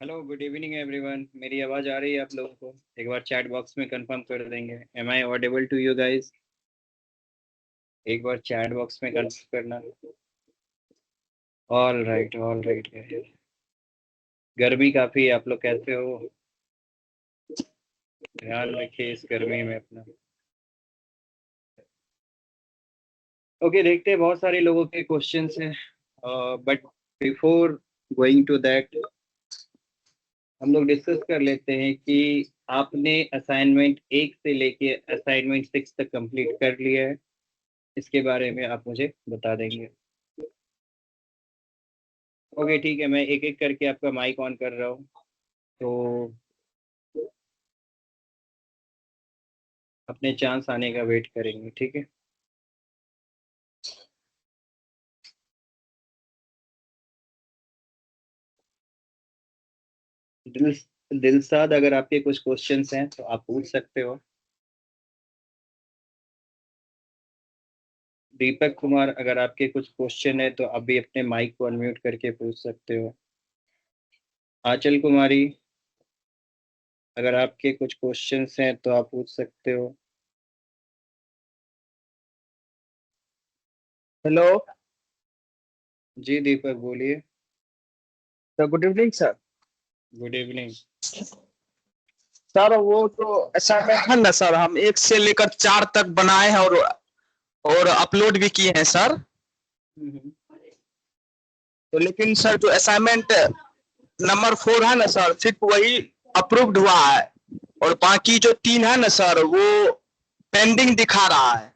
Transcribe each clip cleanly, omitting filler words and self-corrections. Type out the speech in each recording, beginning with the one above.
Hello good evening everyone. मेरी आवाज़ आ रही है आप लोगों को? एक बार चैट बॉक्स में कंफर्म कर देंगे। Am I audible to you guys? एक बार चैट बॉक्स में कंफर्म करना। All right all right. गर्मी काफ़ी है, आप लोग कैसे हो? ध्यान रखिए इस गर्मी में अपना। ओके, देखते हैं, बहुत सारे लोगों के क्वेश्चंस हैं, but before going to that हम लोग डिस्कस कर लेते हैं कि आपने असाइनमेंट 1 से लेके असाइनमेंट 6 तक कंप्लीट कर लिया है। इसके बारे में आप मुझे बता देंगे। ओके ठीक है, मैं एक एक करके आपका माइक ऑन कर रहा हूँ। तो अपने चांस आने का वेट करेंगे, ठीक है? दिलसाद, अगर आपके कुछ क्वेश्चंस हैं तो आप पूछ सकते हो। दीपक कुमार, अगर आपके कुछ क्वेश्चन है तो अभी अपने माइक को अनम्यूट करके पूछ सकते हो। आंचल कुमारी, अगर आपके कुछ क्वेश्चंस हैं तो आप पूछ सकते हो। हेलो जी दीपक बोलिए। Sir, good evening sir. Good evening. Sir वो जो असाइनमेंट है ना सर, हम 1 से लेकर 4 तक बनाए हैं और अपलोड भी किए हैं सर। तो लेकिन सर जो असाइनमेंट नंबर 4 है ना सर, सिर्फ वही अप्रूव्ड हुआ है और बाकी जो 3 है ना सर वो पेंडिंग दिखा रहा है।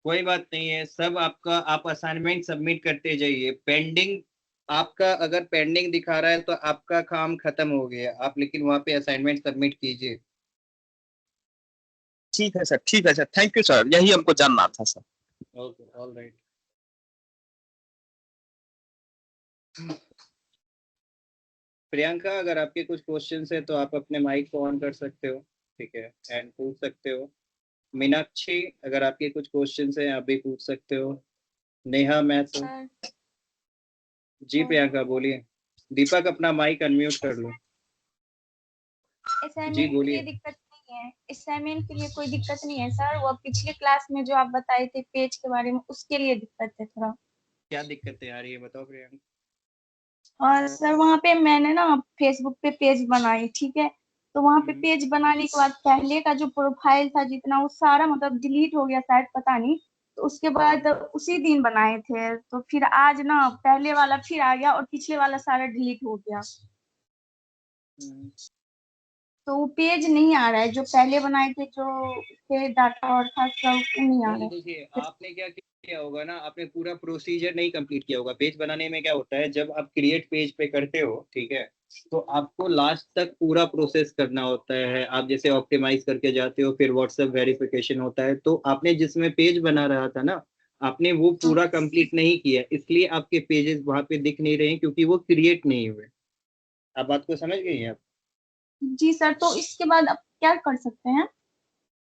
कोई बात नहीं है, सब आपका आप असाइनमेंट सबमिट करते जाइए। पेंडिंग आपका अगर पेंडिंग दिखा रहा है तो आपका काम खत्म हो गया, आप लेकिन वहाँ पे असाइनमेंट सबमिट कीजिए। ठीक है सर, ठीक है सर, थैंक यू सर, यही हमको जानना था sir. Okay all right. Priyanka, अगर आपके कुछ क्वेश्चंस है तो आप अपने माइक को ऑन कर सकते हो, ठीक है, एंड पूछ सकते हो। मीनाक्षी, अगर आपके कुछ क्वेश्चंस हैं आप भी पूछ सकते हो। नेहा मैथ। सर जी प्रियंका बोलिए। दीपक अपना माइक अनम्यूट कर लो। जी असाइनमेंट के लिए बोलिए। दिक्कत नहीं है। असाइनमेंट के लिए कोई दिक्कत नहीं है सर। वो पिछले क्लास में जो आप बताए थे पेज के बारे में, उसके लिए दिक्कत है थोड़ा। क्या दिक्कतें आ रही है बताओ प्रियंका। और सर वहाँ पे मैंने ना फेसबुक पे पेज बनाई, ठीक है। तो वहाँ पे पेज बनाने के बाद पहले का जो प्रोफाइल था जितना, वो सारा मतलब डिलीट हो गया शायद, पता नहीं। तो उसके बाद उसी दिन बनाए थे, तो फिर आज ना पहले वाला फिर आ गया और पिछले वाला सारा डिलीट हो गया। तो वो पेज नहीं आ रहा है जो पहले बनाए थे, जो पे डाटा और था सब वो नहीं आ नहीं रहा देखिए, है। आपने क्या किया होगा ना, आपने पूरा प्रोसीजर नहीं कंप्लीट किया होगा। पेज बनाने में क्या होता है, जब आप क्रिएट पेज पे करते हो, ठीक है, तो आपको लास्ट तक पूरा प्रोसेस करना होता है। आप जैसे ऑप्टिमाइज करके जाते हो, फिर व्हाट्सएप वेरिफिकेशन होता है। तो आपने जिसमें पेज बना रहा था ना, आपने वो पूरा कंप्लीट नहीं किया, इसलिए आपके पेजेस वहां पे दिख नहीं रहे हैं, क्योंकि वो क्रिएट नहीं हुए। आप बात को समझ गई हैं आप? जी सर, तो इसके बाद अब क्या कर सकते हैं?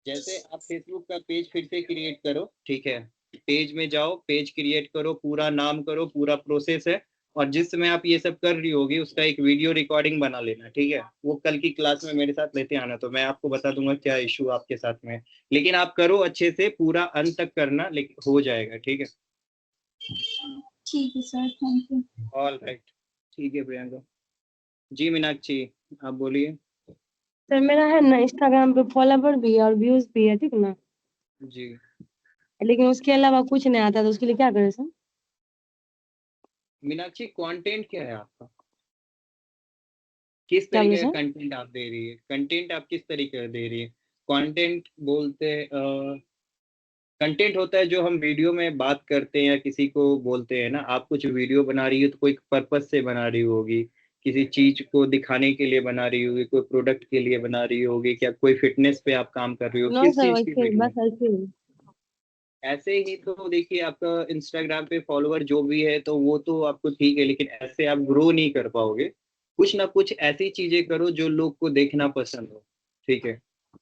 जैसे आप फेसबुक का पेज फिर से क्रिएट करो, ठीक है, पेज में जाओ, पेज क्रिएट करो, पूरा नाम करो, पूरा प्रोसेस है। और जिस समय आप ये सब कर रही होगी उसका एक वीडियो रिकॉर्डिंग बना लेना, ठीक है। वो कल की क्लास में मेरे साथ लेते आना, तो मैं आपको बता दूंगा क्या इशू आपके साथ में है। लेकिन आप करो अच्छे से, पूरा अंत तक करना, लेकिन हो जाएगा, ठीक है। ठीक है sir, thank you. All right. ठीक है प्रियंका। जी मीनाक्षी, आप बोलिए। सर मेरा है ना इंस्टाग्राम पे फॉलोवर भी है और व्यूज भी है, ठीक ना। जी लेकिन उसके अलावा कुछ नहीं आता, तो उसके लिए क्या करें सर? मीनाक्षी, कंटेंट क्या है आपका? किस क्या बोले तरीके का सर? कंटेंट आप दे रही है? कंटेंट आप किस तरीके का दे रही है? कंटेंट बोलते कंटेंट होता है जो हम वीडियो में बात करते हैं या किसी को बोलते हैं ना। आप कुछ वीडियो बना रही हो तो कोई पर्पस से बना रही होगी, किसी चीज को दिखाने के लिए बना रही होगी, कोई प्रोडक्ट के लिए बना रही होगी, क्या कोई फिटनेस पे आप काम कर रही हो, नो किस सर, चीज की वैसे वीडियो? बस ऐसे ही। ऐसे ही तो देखिए, आपका इंस्टाग्राम पे फॉलोअर जो भी है तो वो तो आपको ठीक है, लेकिन ऐसे आप ग्रो नहीं कर पाओगे। कुछ ना कुछ ऐसी चीजें करो जो लोग को देखना पसंद हो, ठीक है।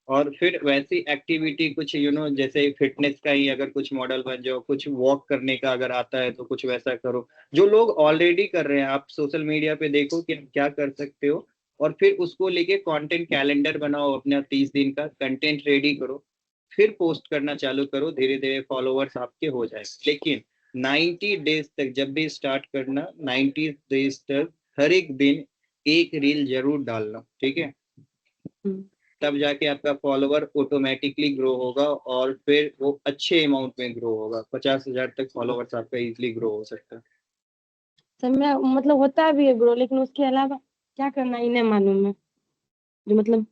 और फिर वैसी एक्टिविटी कुछ जैसे फिटनेस का ही अगर कुछ मॉडल बन जाओ, कुछ वॉक करने का अगर आता है तो कुछ वैसा करो। जो लोग ऑलरेडी कर रहे हैं आप सोशल मीडिया पे देखो कि क्या कर सकते हो, और फिर उसको लेके कंटेंट कैलेंडर बनाओ, अपना 30 दिन का कंटेंट रेडी करो, फिर पोस्ट करना चालू करो, धीरे धीरे फॉलोअर्स आपके हो जाएंगे। लेकिन 90 डेज तक जब भी स्टार्ट करना, 90 डेज तक हर एक दिन एक रील जरूर डालना, ठीक है? तब जाके आपका फॉलोवर ऑटोमेटिकली ग्रो होगा, और फिर वो अच्छे अमाउंट में ग्रो होगा। 50,000 तक फॉलोवर्स आपका इजीली ग्रो हो सकता है। सर मैं मतलब होता भी है ग्रो, लेकिन उसके अलावा क्या करना इन्हें मालूम है जो मतलब।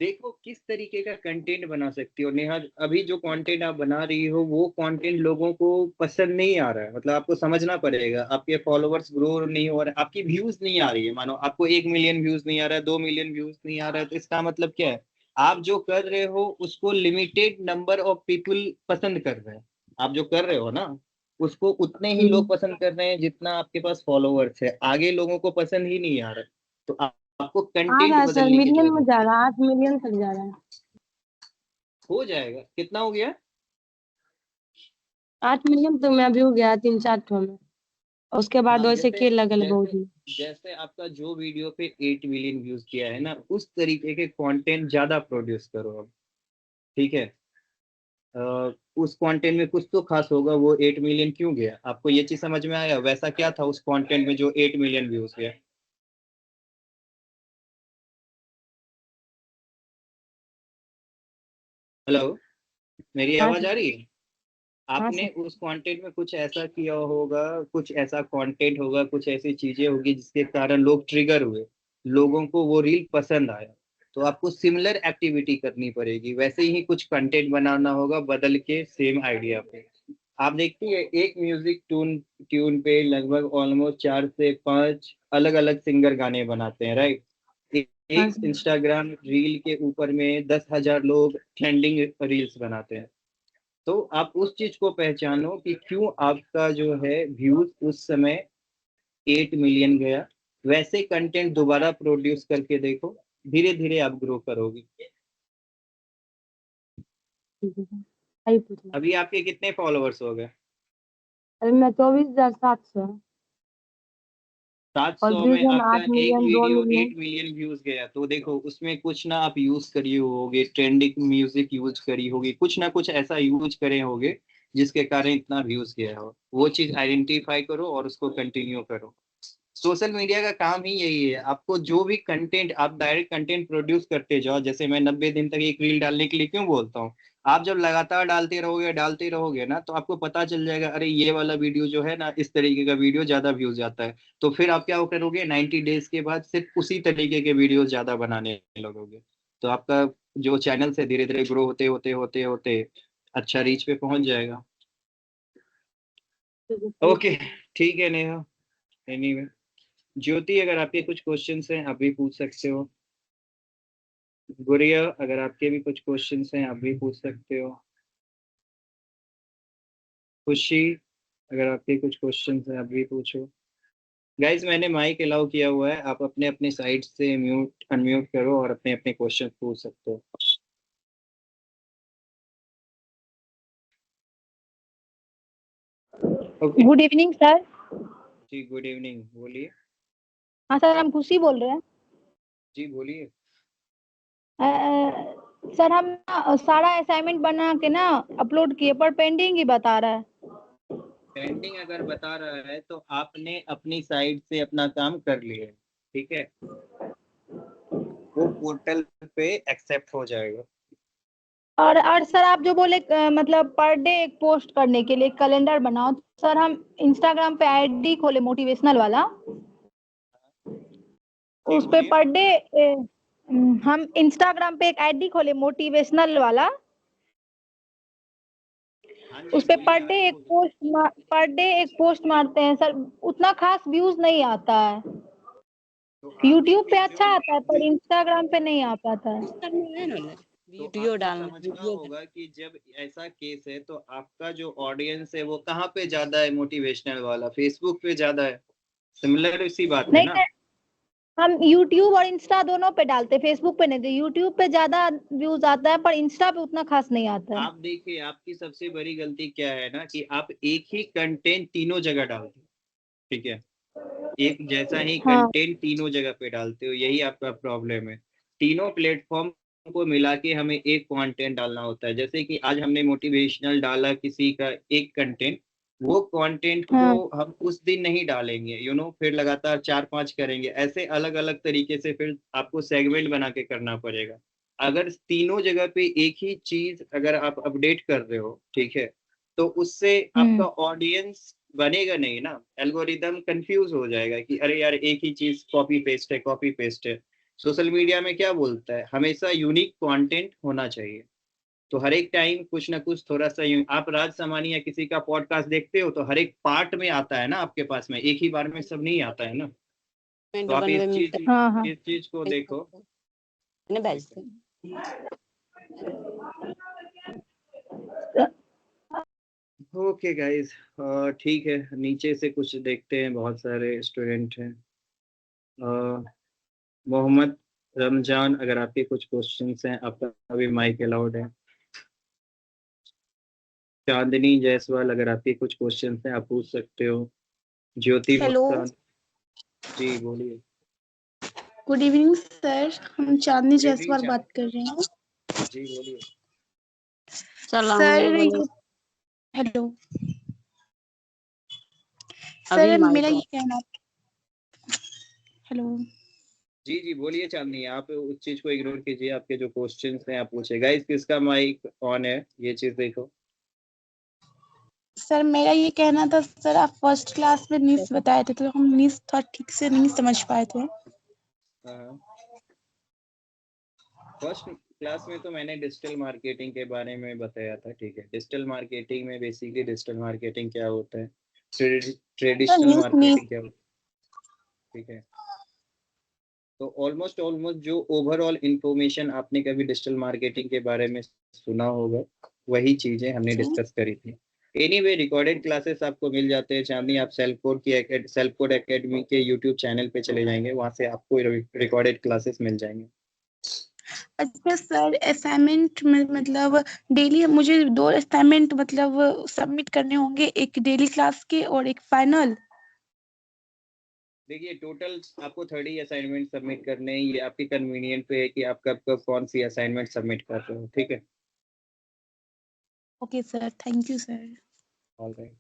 देखो किस तरीके का कंटेंट बना सकती हो नेहा। अभी जो कंटेंट आप बना रही हो वो कंटेंट लोगों को पसंद नहीं आ रहा है, मतलब आपको समझना पड़ेगा। आपके फॉलोवर्स ग्रो नहीं हो रहे, आपकी व्यूज नहीं आ रही है। मानो आपको 1 मिलियन व्यूज नहीं आ रहा है, 2 मिलियन व्यूज नहीं आ रहा है, तो इसका मतलब क्या है? आप जो कर रहे हो उसको लिमिटेड नंबर ऑफ पीपल पसंद कर रहे हैं। आप जो कर रहे हो ना, उसको उतने ही लोग पसंद कर रहे हैं जितना आपके पास फॉलोवर्स है। आगे लोगों को पसंद ही नहीं आ रहा है। तो आपको आ कंटेंट रहा है सर, बदलने की मिलियन में जरूरत जा रहा है, 8 मिलियन तक जा रहा है। हो जाएगा। कितना हो गया? 8 मिलियन तो मैं भी हो गया 3-4 ठो में, और उसके बाद हाँ, वैसे जैसे के अलग अलग जैसे होगी। जैसे आपका जो वीडियो पे 8 मिलियन व्यूज किया है ना, उस तरीके के कंटेंट ज्यादा प्रोड्यूस करो अब, ठीक है? उस कंटेंट में कुछ तो खास होगा, वो 8 मिलियन क्यों गया, आपको ये चीज समझ में आया? वैसा क्या था उस कंटेंट में जो 8 मिलियन व्यूज गया? हेलो, मेरी हाँ आवाज सर। आ रही है? हाँ आपने सर। उस कंटेंट में कुछ ऐसा किया होगा, कुछ ऐसा कंटेंट होगा, कुछ ऐसी चीजें होगी जिसके कारण लोग ट्रिगर हुए, लोगों को वो रील पसंद आया। तो आपको सिमिलर एक्टिविटी करनी पड़ेगी, वैसे ही कुछ कंटेंट बनाना होगा बदल के सेम आइडिया पे। आप देखती है एक म्यूजिक ट्यून ट्यून पे लगभग ऑलमोस्ट 4 से 5 अलग अलग सिंगर गाने बनाते हैं, राइट? हाँ एक सर। इंस्टाग्राम रील के ऊपर में 10,000 लोग ट्रेंडिंग रील्स बनाते हैं। तो आप उस चीज को पहचानो कि क्यों आपका जो है व्यूज उस समय 8 मिलियन गया। वैसे कंटेंट दोबारा प्रोड्यूस करके देखो, धीरे धीरे आप ग्रो करोगे। ठीक है सर, सही पूछना। अभी आपके कितने फॉलोअर्स हो गए? अभी मैं 24,700 है, सात और सौ व्यूज में हम आपका 8 मिलियन, एक 2 वीडियो मिलियन। 8 मिलियन व्यूज गया, तो देखो उसमें कुछ ना आप यूज करी होगे, ट्रेंडिंग म्यूजिक यूज करी होगी, कुछ ना कुछ ऐसा यूज करे होगे जिसके कारण इतना व्यूज गया हो। वो चीज आइडेंटिफाई करो और उसको कंटिन्यू करो। सोशल मीडिया का काम ही यही है। आपको जो भी कंटेंट, आप डायरेक्ट कंटेंट प्रोड्यूस करते जाओ। जैसे मैं 90 दिन तक एक रील डालने के लिए क्यों बोलता हूँ, आप जब लगातार डालते रहोगे ना, तो आपको पता चल जाएगा अरे ये वाला वीडियो जो है ना, इस तरीके का वीडियो ज्यादा व्यूज जाता है। तो फिर आप क्या करोगे, 90 डेज के बाद सिर्फ उसी तरीके के वीडियो ज्यादा बनाने लगोगे। तो आपका जो चैनल से धीरे धीरे ग्रो होते होते होते होते अच्छा रीच पे पहुंच जाएगा। ठीक है, सही ओके, पूछना। ठीक है नेहा। एनीवे, ज्योति अगर आपके कुछ क्वेश्चंस हैं आप भी पूछ सकते हो। गुड़िया अगर आपके भी कुछ क्वेश्चंस हैं आप भी पूछ सकते हो। खुशी अगर आपके कुछ क्वेश्चंस हैं आप भी पूछो। गाइज मैंने माइक अलाउ किया हुआ है, आप अपने अपने साइड से म्यूट अनम्यूट करो और अपने अपने क्वेश्चन पूछ सकते हो। Okay good evening sir. जी, गुड इवनिंग, बोलिए। हाँ सर, हम खुशी बोल रहे हैं। जी बोलिए। सर हम ना सारा असाइनमेंट बना के ना अपलोड किए पर पेंडिंग ही बता रहा है। पेंडिंग अगर बता रहा है तो आपने अपनी साइड से अपना काम कर लिया है, ठीक है? वो पोर्टल पे एक्सेप्ट हो जाएगा। और सर आप जो बोले मतलब पर डे एक पोस्ट करने के लिए कैलेंडर बनाओ, तो सर हम इंस्टाग्राम पे आईडी खोले मोटिवेशनल वाला, जी उस पे बोलिए। पर डे हम इंस्टाग्राम पे एक आईडी खोले मोटिवेशनल वाला, हाँ जी उस पे बोलिए, आगे बोलिए। पर डे एक पोस्ट मारते हैं सर, उतना खास व्यूज नहीं आता है। तो आप यूट्यूब पे जो अच्छा आता है पर इंस्टाग्राम पे नहीं आ पाता है। तो वीडियो आपको डालना, समझना वीडियो होगा कि जब ऐसा केस है तो आपका जो ऑडियंस है वो कहाँ पे ज्यादा है, मोटिवेशनल वाला फेसबुक पे ज्यादा है। सिमिलर इसी बात है नहीं ना? सर, हम यूट्यूब और इंस्टा दोनों पे डालते, फेसबुक पे नहीं दे। यूट्यूब पे ज्यादा व्यूज आता है पर इंस्टा पे उतना खास नहीं आता है। आप देखिए, आपकी सबसे बड़ी गलती क्या है ना, कि आप एक ही कंटेंट तीनों जगह डालते हो, ठीक है, एक जैसा ही हाँ कंटेंट तीनों जगह पे डालते हो, यही आपका प्रॉब्लम है। तीनों प्लेटफॉर्म को मिला के हमें एक कंटेंट डालना होता है। जैसे कि आज हमने मोटिवेशनल डाला किसी का एक कंटेंट, वो कंटेंट को हाँ हम उस दिन नहीं डालेंगे, फिर लगातार 4-5 करेंगे, ऐसे अलग अलग तरीके से फिर आपको सेगमेंट बना के करना पड़ेगा। अगर तीनों जगह पे एक ही चीज अगर आप अपडेट कर रहे हो, ठीक है, तो उससे आपका ऑडियंस बनेगा नहीं ना, एल्गोरिदम कंफ्यूज हो जाएगा कि अरे यार एक ही चीज कॉपी पेस्ट है, कॉपी पेस्ट है। सोशल मीडिया में क्या बोलता है, हमेशा यूनिक कंटेंट होना चाहिए। तो हर एक टाइम कुछ ना कुछ थोड़ा सा आप राज समानी या किसी का पॉडकास्ट देखते हो तो हर एक पार्ट में आता है ना आपके पास में, एक ही बार में सब नहीं आता है ना। तो आप बनवे में हाँ हाँ इस चीज को देखो। ने भेजते ओके गाइस, ठीक है, नीचे से कुछ देखते हैं, बहुत सारे स्टूडेंट हैं। मोहम्मद रमजान, अगर आपके कुछ क्वेश्चंस हैं, आपका अभी माइक अलाउड है। चांदनी जायसवाल, अगर आपके कुछ क्वेश्चंस हैं आप पूछ सकते हो। ज्योति हेलो, मुस्कान, जी बोलिए। गुड इवनिंग सर, हम चांदनी गुड इवनिंग जायसवाल बात कर रहे हैं। जी बोलिए। सर ये हेलो अभी सर, माइक मेरा ये कहना। हेलो जी जी बोलिए चांदनी, आप उस चीज को इग्नोर कीजिए, आपके जो क्वेश्चंस हैं आप पूछे। गाइस किसका माइक ऑन है, ये चीज देखो। सर, मेरा ये कहना था सर, आप फर्स्ट क्लास में न्यूज़ बताए थे तो हम न्यूज़ थोड़ा ठीक से नहीं समझ पाए थे। फर्स्ट क्लास में तो मैंने डिजिटल मार्केटिंग के बारे में बताया था, ठीक है। डिजिटल मार्केटिंग में बेसिकली डिजिटल मार्केटिंग क्या होता है, sir traditional news news marketing क्या होता है, ठीक है। तो ऑलमोस्ट ऑलमोस्ट जो ओवरऑल इंफॉर्मेशन आपने कभी डिजिटल मार्केटिंग के बारे में सुना होगा, वही चीजें हमने डिस्कस करी थी। एनीवे, रिकॉर्डेड क्लासेस आपको मिल जाते हैं चांदनी, आप सेल्फ कोड एकेडमी के यूट्यूब चैनल पे चले जाएंगे, वहां से आपको रिकॉर्डेड क्लासेस मिल जाएंगे। अच्छा सर, असाइनमेंट में मतलब डेली मुझे 2 असाइनमेंट मतलब सबमिट करने होंगे, एक डेली क्लास के और एक फाइनल। देखिए, टोटल आपको 30 असाइनमेंट सबमिट करने हैं, ये आपके कन्वीनियंट पे है कि आप कब कब कौन सी असाइनमेंट सबमिट कर रहे हो, ठीक है। Okay sir, thank you sir. Alright,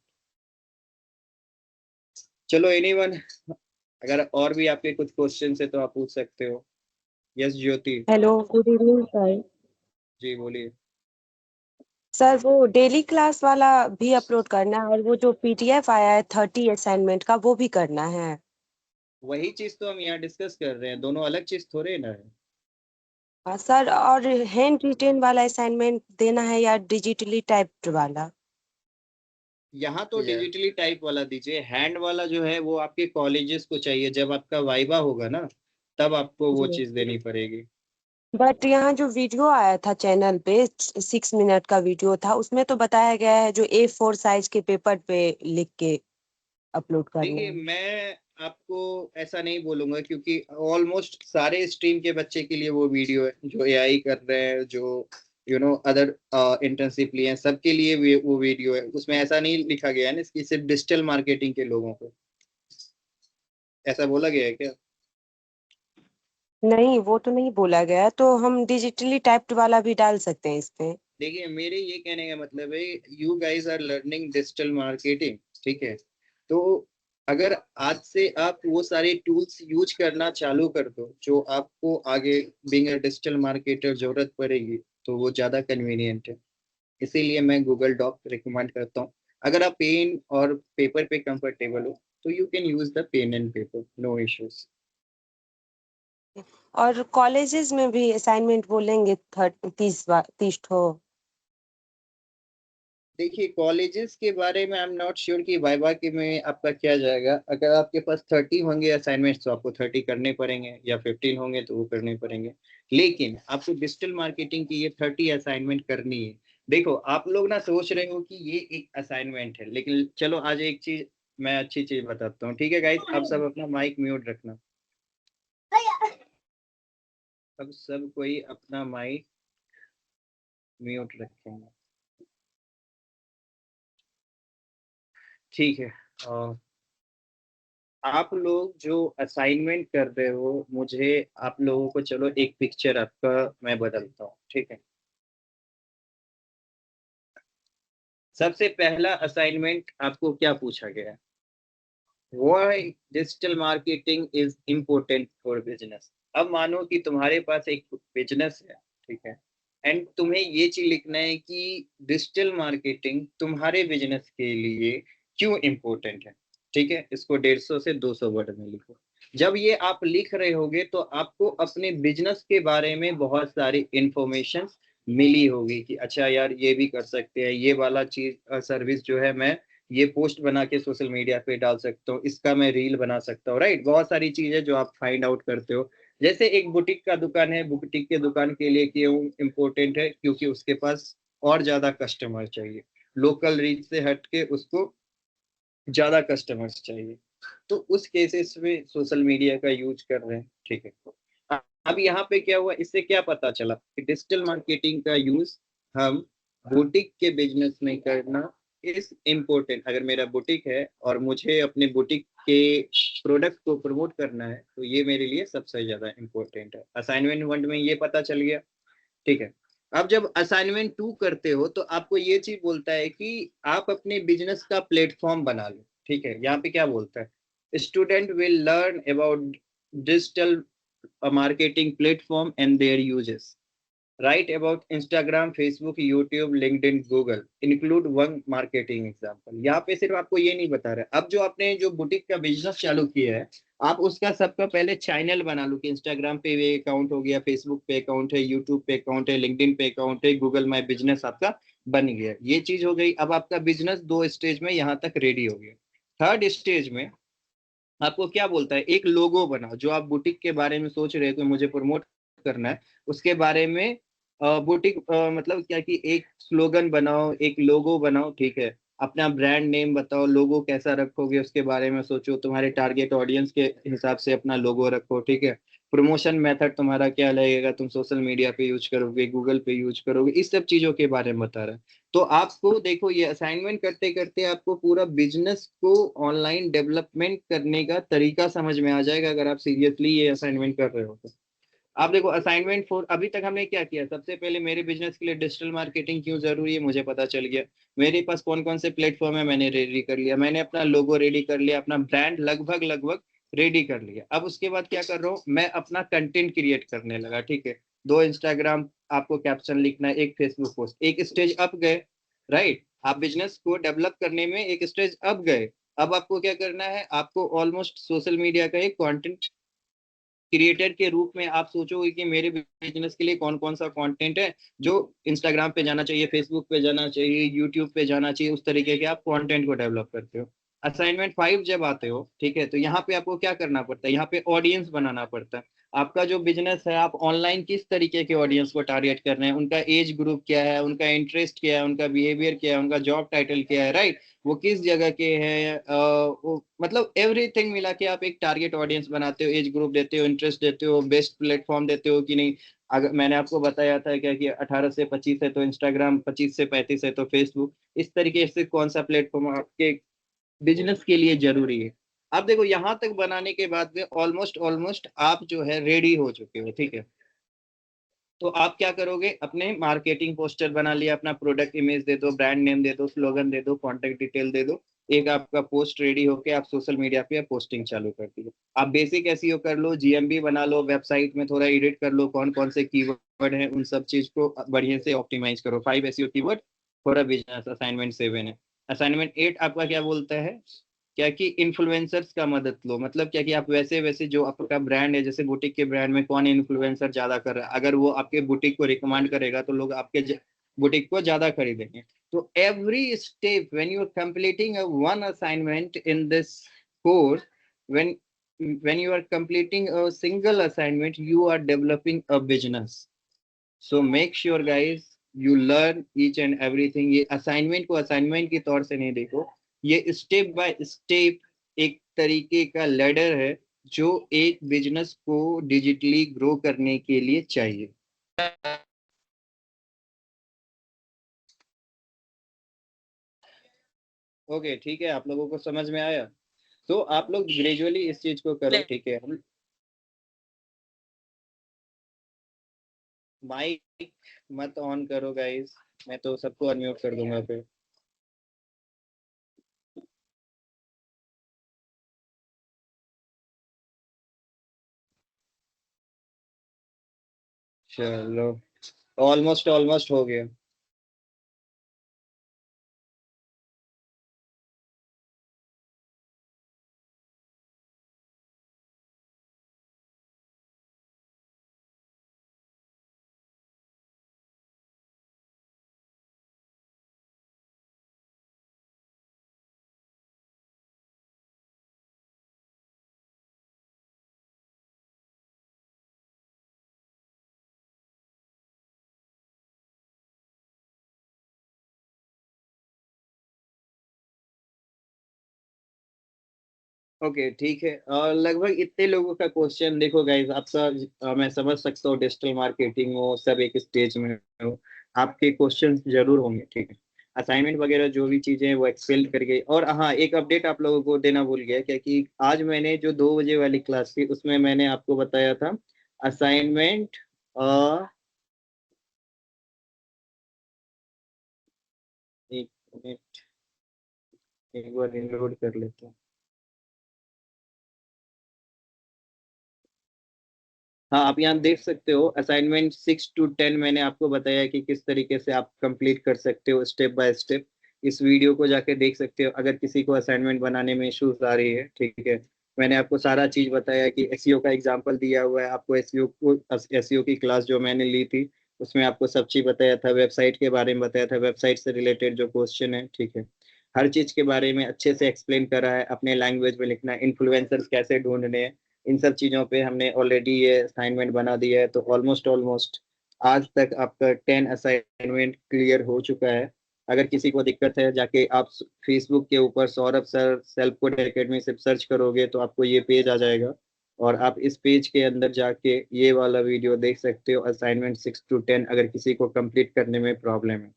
चलो एनीवन, अगर और भी आपके कुछ क्वेश्चन है तो आप पूछ सकते हो। यस ज्योति, हेलो, गुड इवनिंग सर। जी बोलिए। सर वो डेली क्लास वाला भी अपलोड करना है और वो जो पीडीएफ आया है 30 असाइनमेंट का वो भी करना है। वही चीज तो हम यहाँ डिस्कस कर रहे हैं, दोनों अलग चीज थोड़े ना है। हाँ सर, और हैंड रिटेन वाला असाइनमेंट देना है या डिजिटली टाइप्ड वाला? यहाँ तो डिजिटली टाइप वाला दीजिए, हैंड वाला जो है वो आपके कॉलेजेस को चाहिए, जब आपका वाइवा होगा ना तब आपको वो जी, चीज देनी पड़ेगी। बट यहाँ जो वीडियो आया था चैनल पे 6 मिनट का वीडियो था, उसमें तो बताया गया है जो A4 साइज के पेपर पे लिख के अपलोड करना देखिए, है। मैं आपको ऐसा नहीं बोलूंगा, क्योंकि ऑलमोस्ट सारे स्ट्रीम के बच्चे के लिए वो वीडियो है, जो एआई कर रहे हैं, जो अदर इंटर्नशिप लिए हैं, सबके लिए वो वीडियो है। उसमें ऐसा नहीं लिखा गया है ना कि सिर्फ डिजिटल मार्केटिंग के लोगों को, ऐसा बोला गया है क्या? नहीं, वो तो नहीं बोला गया, तो हम डिजिटली टाइप्ड वाला भी डाल सकते हैं इस पे। देखिए, मेरे ये कहने का मतलब है, you guys are learning digital marketing, ठीक है। तो अगर आज से आप वो सारे टूल्स यूज करना चालू कर दो जो आपको आगे बीइंग अ डिजिटल मार्केटर जरूरत पड़ेगी, तो वो ज़्यादा कन्वीनियंट है। इसीलिए मैं गूगल डॉक रिकमेंड करता हूँ। अगर आप पेन और पेपर पे कंफर्टेबल हो तो you can use the pen and paper, no issues. और कॉलेजेस में भी असाइनमेंट बोलेंगे 30 ठो। देखिए, कॉलेजेस के बारे में आई एम नॉट श्योर कि वाइवा के में आपका क्या जाएगा। अगर आपके पास 30 होंगे असाइनमेंट्स तो आपको 30 करने पड़ेंगे, या 15 होंगे तो वो करने पड़ेंगे। लेकिन आपको डिजिटल मार्केटिंग की ये 30 असाइनमेंट करनी है। देखो, आप लोग ना सोच रहे हो कि ये एक असाइनमेंट है, लेकिन चलो आज एक चीज, मैं अच्छी चीज बताता हूँ, ठीक है गाइस, आप सब अपना माइक म्यूट रखना। अब सब कोई अपना माइक म्यूट रखेंगे, ठीक है। और आप लोग जो असाइनमेंट कर रहे हो, मुझे आप लोगों को, चलो एक पिक्चर आपका मैं बदलता हूँ, ठीक है। सबसे पहला असाइनमेंट आपको क्या पूछा गया है? Why digital marketing is important for business. अब मानो कि तुम्हारे पास एक बिजनेस है, ठीक है, एंड तुम्हें ये चीज लिखना है कि डिजिटल मार्केटिंग तुम्हारे बिजनेस के लिए क्यों इम्पोर्टेंट है, ठीक है। इसको 150 से 200 वर्ड में लिखो। जब ये आप लिख रहे होगे तो आपको अपने बिजनेस के बारे में बहुत सारी इंफॉर्मेशन मिली होगी कि अच्छा यार ये भी कर सकते हैं, ये वाला चीज सर्विस जो है मैं ये पोस्ट बना के सोशल मीडिया पे डाल सकता हूँ, इसका मैं रील बना सकता हूँ, राइट। बहुत सारी चीजें जो आप फाइंड आउट करते हो। जैसे एक बुटीक का दुकान है, बुटीक के दुकान के लिए क्यों इम्पोर्टेंट है? क्योंकि उसके पास और ज्यादा कस्टमर चाहिए, लोकल रीच से हट के उसको ज्यादा कस्टमर्स चाहिए, तो उस केसेस में सोशल मीडिया का यूज कर रहे हैं, ठीक है। अब यहाँ पे क्या हुआ, इससे क्या पता चला कि डिजिटल मार्केटिंग का यूज हम बुटीक के बिजनेस में करना इज इम्पोर्टेंट। अगर मेरा बुटीक है और मुझे अपने बुटीक के प्रोडक्ट को प्रमोट करना है, तो ये मेरे लिए सबसे ज्यादा इम्पोर्टेंट है। असाइनमेंट 1 में ये पता चल गया, ठीक है। अब जब असाइनमेंट 2 करते हो तो आपको ये चीज बोलता है कि आप अपने बिजनेस का प्लेटफॉर्म बना लो, ठीक है। यहाँ पे क्या बोलता है? Student will learn about digital marketing platform and their uses. Write about Instagram, Facebook, YouTube, LinkedIn, Google. Include one marketing example. यहाँ पे सिर्फ आपको ये नहीं बता रहा है, अब जो आपने जो बुटीक का बिजनेस चालू किया है, आप उसका सबका पहले चैनल बना लो कि इंस्टाग्राम पे भी अकाउंट हो गया, फेसबुक पे अकाउंट है, यूट्यूब पे अकाउंट है, लिंक्डइन पे अकाउंट है, गूगल माई बिजनेस आपका बन गया। ये चीज हो गई। अब आपका बिजनेस 2 स्टेज में यहाँ तक रेडी हो गया। थर्ड स्टेज में आपको क्या बोलता है? एक लोगो बनाओ। जो आप बुटीक के बारे में सोच रहे हो कि मुझे प्रमोट करना है, उसके बारे में बुटीक मतलब क्या कि एक स्लोगन बनाओ, एक लोगो बनाओ, ठीक है। अपना ब्रांड नेम बताओ, लोगो कैसा रखोगे उसके बारे में सोचो, तुम्हारे टारगेट ऑडियंस के हिसाब से अपना लोगो रखो, ठीक है। प्रमोशन मेथड तुम्हारा क्या लगेगा, तुम सोशल मीडिया पे यूज करोगे, गूगल पे यूज करोगे, इस सब चीजों के बारे में बता रहा है। तो आपको देखो, ये असाइनमेंट करते करते आपको पूरा बिजनेस को ऑनलाइन डेवलपमेंट करने का तरीका समझ में आ जाएगा, अगर आप सीरियसली ये असाइनमेंट कर रहे हो तो। आप देखो असाइनमेंट 4, अभी तक हमने क्या किया? सबसे पहले मेरे बिजनेस के लिए डिजिटल मार्केटिंग क्यों जरूरी है मुझे पता चल गया। मेरे पास कौन कौन से प्लेटफॉर्म है मैंने रेडी कर लिया, मैंने अपना लोगो रेडी कर लिया, अपना ब्रांड लगभग लगभग रेडी कर लिया। अब उसके बाद क्या कर रहा हूँ मैं? अपना कंटेंट क्रिएट करने लगा, ठीक है। 2 इंस्टाग्राम आपको कैप्शन लिखना है, एक फेसबुक पोस्ट, एक स्टेज अप गए, राइट। आप बिजनेस को डेवलप करने में एक स्टेज अप गए। अब आपको क्या करना है? आपको ऑलमोस्ट सोशल मीडिया का एक कंटेंट क्रिएटर के रूप में आप सोचोगे कि मेरे बिजनेस के लिए कौन कौन सा कंटेंट है जो इंस्टाग्राम पे जाना चाहिए, फेसबुक पे जाना चाहिए, यूट्यूब पे जाना चाहिए, उस तरीके के आप कंटेंट को डेवलप करते हो। असाइनमेंट 5 जब आते हो, ठीक है, तो यहाँ पे आपको क्या करना पड़ता है? यहाँ पे ऑडियंस बनाना पड़ता है। आपका जो बिजनेस है, आप ऑनलाइन किस तरीके के ऑडियंस को टारगेट कर रहे हैं, उनका एज ग्रुप क्या है, उनका इंटरेस्ट क्या है, उनका बिहेवियर क्या है, उनका जॉब टाइटल क्या है, राइट। वो किस जगह के हैं, मतलब एवरीथिंग मिला के आप एक टारगेट ऑडियंस बनाते हो, एज ग्रुप देते हो, इंटरेस्ट देते हो, बेस्ट प्लेटफॉर्म देते हो कि नहीं। अगर मैंने आपको बताया था क्या कि 18 से 25 है तो इंस्टाग्राम, 25 से 35 है तो फेसबुक, इस तरीके से कौन सा प्लेटफॉर्म आपके बिजनेस के लिए जरूरी है। आप देखो यहाँ तक बनाने के बाद में ऑलमोस्ट ऑलमोस्ट आप जो है रेडी हो चुके हो, ठीक है। तो आप क्या करोगे? अपने मार्केटिंग पोस्टर बना लिया, अपना प्रोडक्ट इमेज दे दो, ब्रांड नेम दे दो, स्लोगन दे दो, कॉन्टेक्ट डिटेल दे दो, एक आपका पोस्ट रेडी होके आप सोशल मीडिया पे पोस्टिंग चालू कर दिए। आप बेसिक एसईओ कर लो, जीएमबी बना लो, वेबसाइट में थोड़ा एडिट कर लो, कौन कौन से कीवर्ड हैं उन सब चीज को बढ़िया से ऑप्टिमाइज करो। 5 SEO keyword for a business, assignment 7 है। असाइनमेंट 8 आपका क्या बोलता है? क्या कि इन्फ्लुएंसर्स का मदद लो। मतलब क्या कि आप वैसे वैसे जो आपका ब्रांड है, जैसे बुटीक के ब्रांड में कौन इन्फ्लुएंसर ज्यादा कर रहा है, अगर वो आपके बुटीक को रिकमेंड करेगा तो लोग आपके बुटीक को ज्यादा खरीदेंगे। तो every step when you are completing one assignment in this course, when you are completing a single assignment, you are developing a business. So make sure guys you learn each and everything. ये assignment को assignment के तौर से नहीं देखो, ये step by step एक तरीके का लैडर है जो एक बिजनेस को डिजिटली ग्रो करने के लिए चाहिए। ओके ठीक है, आप लोगों को समझ में आया? तो आप लोग ग्रेजुअली इस चीज को करो, ठीक है। हम माइक मत ऑन करो गाइस, मैं तो सबको अनम्यूट कर दूंगा फिर। चलो ऑलमोस्ट ऑलमोस्ट हो गया। ओके ठीक है, और लगभग इतने लोगों का क्वेश्चन देखो गाइस, आपका मैं समझ सकता हूँ डिजिटल मार्केटिंग हो, सब एक स्टेज में हो, आपके क्वेश्चन जरूर होंगे, ठीक है। असाइनमेंट वगैरह जो भी चीजें हैं वो एक्सपेल कर गई। और हाँ, एक अपडेट आप लोगों को देना भूल गया, क्योंकि आज मैंने जो 2 बजे वाली क्लास थी उसमें मैंने आपको बताया था असाइनमेंट। एक मिनट, एक बार इनलोड कर लेता हूँ। हाँ, आप यहाँ देख सकते हो असाइनमेंट 6 to 10 मैंने आपको बताया कि किस तरीके से आप कंप्लीट कर सकते हो स्टेप बाय स्टेप। इस वीडियो को जाके देख सकते हो अगर किसी को असाइनमेंट बनाने में इश्यूज आ रही है, ठीक है। मैंने आपको सारा चीज बताया कि एसईओ का एग्जांपल दिया हुआ है, आपको एसईओ की क्लास जो मैंने ली थी उसमें आपको सब चीज बताया था, वेबसाइट के बारे में बताया था, वेबसाइट से रिलेटेड जो क्वेश्चन है, ठीक है। हर चीज के बारे में अच्छे से एक्सप्लेन करा है, अपने लैंग्वेज में लिखना, इन्फ्लुएंसर्स कैसे ढूंढने हैं, इन सब चीज़ों पे हमने ऑलरेडी ये असाइनमेंट बना दिया है। तो ऑलमोस्ट ऑलमोस्ट आज तक आपका 10 असाइनमेंट क्लियर हो चुका है। अगर किसी को दिक्कत है, जाके आप फेसबुक के ऊपर Saurabh sir self code academy से सर्च करोगे तो आपको ये पेज आ जाएगा, और आप इस पेज के अंदर जाके ये वाला वीडियो देख सकते हो, असाइनमेंट 6 to 10, अगर किसी को कंप्लीट करने में प्रॉब्लम है।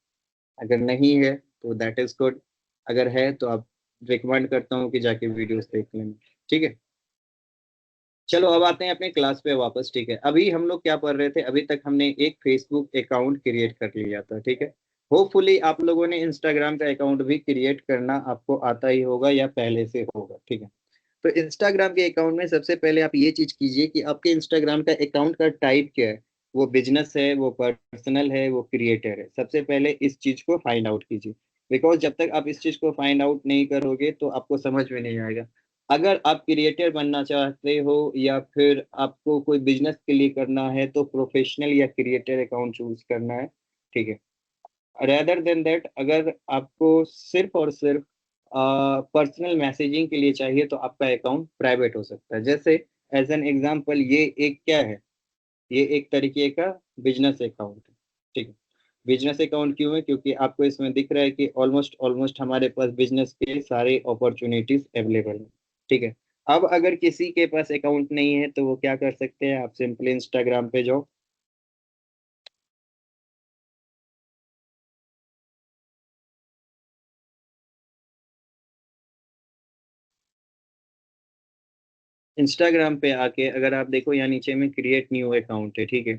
अगर नहीं है तो दैट इज गुड, अगर है तो आप रिकमेंड करता हूँ कि जाके वीडियोस देख लें, ठीक है। चलो अब आते हैं अपने क्लास पे वापस, ठीक है। अभी हम लोग क्या पढ़ रहे थे, अभी तक हमने एक फेसबुक अकाउंट क्रिएट कर लिया था, ठीक है। होपफुली आप लोगों ने इंस्टाग्राम का अकाउंट भी क्रिएट करना आपको आता ही होगा या पहले से होगा, ठीक है। तो इंस्टाग्राम के अकाउंट में सबसे पहले आप ये चीज कीजिए कि आपके इंस्टाग्राम का अकाउंट का टाइप क्या है, वो बिजनेस है, वो पर्सनल है, वो क्रिएटर है। सबसे पहले इस चीज को फाइंड आउट कीजिए, बिकॉज जब तक आप इस चीज को फाइंड आउट नहीं करोगे तो आपको समझ में नहीं आएगा। अगर आप क्रिएटर बनना चाहते हो या फिर आपको कोई बिजनेस के लिए करना है तो प्रोफेशनल या क्रिएटर अकाउंट चूज करना है, ठीक है। रेदर देन दैट, अगर आपको सिर्फ और सिर्फ पर्सनल मैसेजिंग के लिए चाहिए तो आपका अकाउंट प्राइवेट हो सकता है। जैसे एज एन एग्जांपल, ये एक क्या है, ये एक तरीके का बिजनेस अकाउंट है, ठीक है। बिजनेस अकाउंट क्यों है, क्योंकि आपको इसमें दिख रहा है कि ऑलमोस्ट ऑलमोस्ट हमारे पास बिजनेस के सारे अपॉर्चुनिटीज अवेलेबल है, ठीक है। अब अगर किसी के पास अकाउंट नहीं है तो वो क्या कर सकते हैं, आप सिंपली इंस्टाग्राम पे जाओ। इंस्टाग्राम पे आके अगर आप देखो, यहाँ नीचे में क्रिएट न्यू अकाउंट है, ठीक है।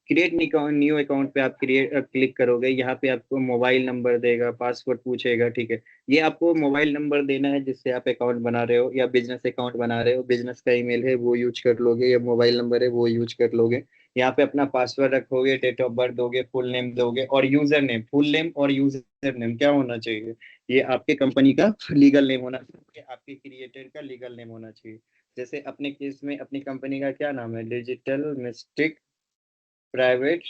क्रिएट न्यू अकाउंट पे आप क्लिक करोगे, यहाँ पे आपको मोबाइल नंबर देगा, पासवर्ड पूछेगा, ठीक है। ये आपको मोबाइल नंबर देना है जिससे आप अकाउंट बना रहे हो, या बिजनेस अकाउंट बना रहे हो, बिजनेस का ईमेल है वो यूज कर लोगे, या मोबाइल नंबर है वो यूज कर लोगे। यहाँ पे अपना पासवर्ड रखोगे, डेट ऑफ बर्थ दोगे, फुल नेम दोगे, और यूजर नेम, फुल नेम और यूजर नेम क्या होना चाहिए, ये आपके कंपनी का लीगल नेम होना चाहिए, आपके क्रिएटर का लीगल नेम होना चाहिए। जैसे अपने केस में अपनी कंपनी का क्या नाम है, डिजिटल मिस्टिक प्राइवेट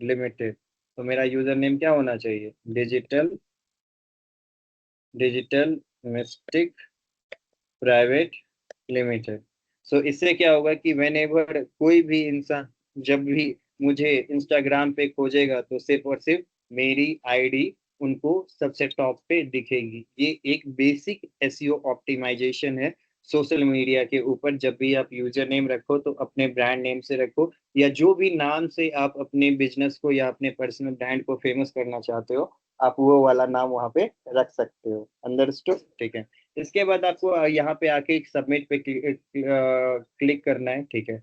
लिमिटेड, तो मेरा यूजर नेम क्या होना चाहिए, digital digital mystic private limited. So इससे क्या होगा कि वेन एवर कोई भी इंसान जब भी मुझे इंस्टाग्राम पे खोजेगा तो सिर्फ और सिर्फ मेरी आईडी उनको सबसे टॉप पे दिखेगी। ये एक बेसिक एसईओ ऑप्टिमाइजेशन है सोशल मीडिया के ऊपर जब भी आप यूजर नेम रखो तो अपने ब्रांड नेम से रखो, या जो भी नाम से आप अपने बिजनेस को या अपने पर्सनल ब्रांड को फेमस करना चाहते हो, आप वो वाला नाम वहाँ पे रख सकते हो। अंडरस्टूड? ठीक है। इसके बाद आपको यहाँ पे आके सबमिट पे क्लिक करना है। ठीक है।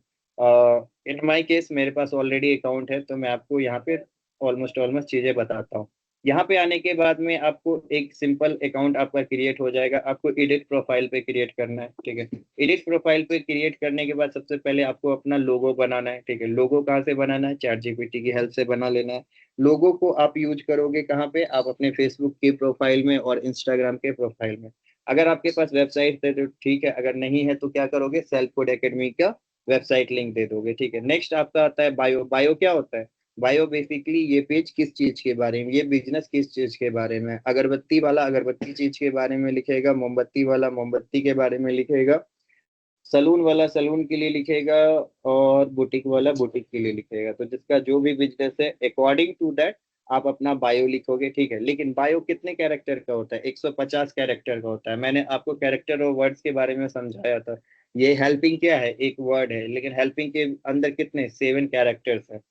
इन माय केस मेरे पास ऑलरेडी अकाउंट है, तो मैं आपको यहाँ पे ऑलमोस्ट ऑलमोस्ट चीजें बताता हूँ। यहाँ पे आने के बाद में आपको एक सिंपल अकाउंट आपका क्रिएट हो जाएगा। आपको एडिट प्रोफाइल पे क्रिएट करना है। ठीक है। एडिट प्रोफाइल पे क्रिएट करने के बाद सबसे पहले आपको अपना लोगो बनाना है। ठीक है। लोगो कहाँ से बनाना है? चैट जीपीटी की हेल्प से बना लेना है। लोगो को आप यूज करोगे कहाँ पे? आप अपने फेसबुक के प्रोफाइल में और इंस्टाग्राम के प्रोफाइल में। अगर आपके पास वेबसाइट है तो ठीक है, अगर नहीं है तो क्या करोगे? सेल्फ कोड एकेडमी का वेबसाइट लिंक दे दोगे। ठीक है। नेक्स्ट आपका आता है बायो। बायो क्या होता है? बायो बेसिकली ये पेज किस चीज के बारे में, ये बिजनेस किस चीज के बारे में। अगरबत्ती वाला अगरबत्ती चीज के बारे में लिखेगा, मोमबत्ती वाला मोमबत्ती के बारे में लिखेगा, सलून वाला सलून के लिए लिखेगा, और बुटीक वाला बुटीक के लिए लिखेगा। तो जिसका जो भी बिजनेस है अकॉर्डिंग टू दैट आप अपना बायो लिखोगे। ठीक है। लेकिन बायो कितने कैरेक्टर का होता है? 150 कैरेक्टर का होता है। मैंने आपको कैरेक्टर और वर्ड्स के बारे में समझाया था। ये हेल्पिंग क्या है? एक वर्ड है, लेकिन हेल्पिंग के अंदर कितने? 7 कैरेक्टर्स है।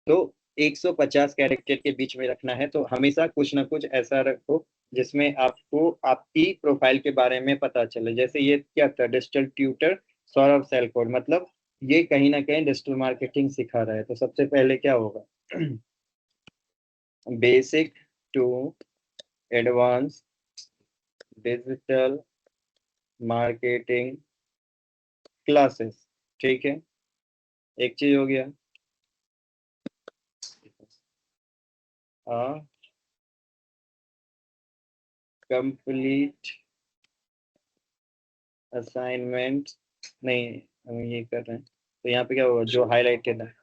तो 150 कैरेक्टर के बीच में रखना है। तो हमेशा कुछ ना कुछ ऐसा रखो जिसमें आपको आपकी प्रोफाइल के बारे में पता चले। जैसे ये क्या था? डिजिटल ट्यूटर सौरभ सेलकोड, मतलब ये कहीं ना कहीं डिजिटल मार्केटिंग सिखा रहा है। तो सबसे पहले क्या होगा? Basic to advance digital marketing classes. ठीक है। एक चीज हो गया। हाँ, कंप्लीट असाइनमेंट नहीं, हम ये कर रहे हैं। तो यहाँ पे क्या होगा? जो हाईलाइटेड है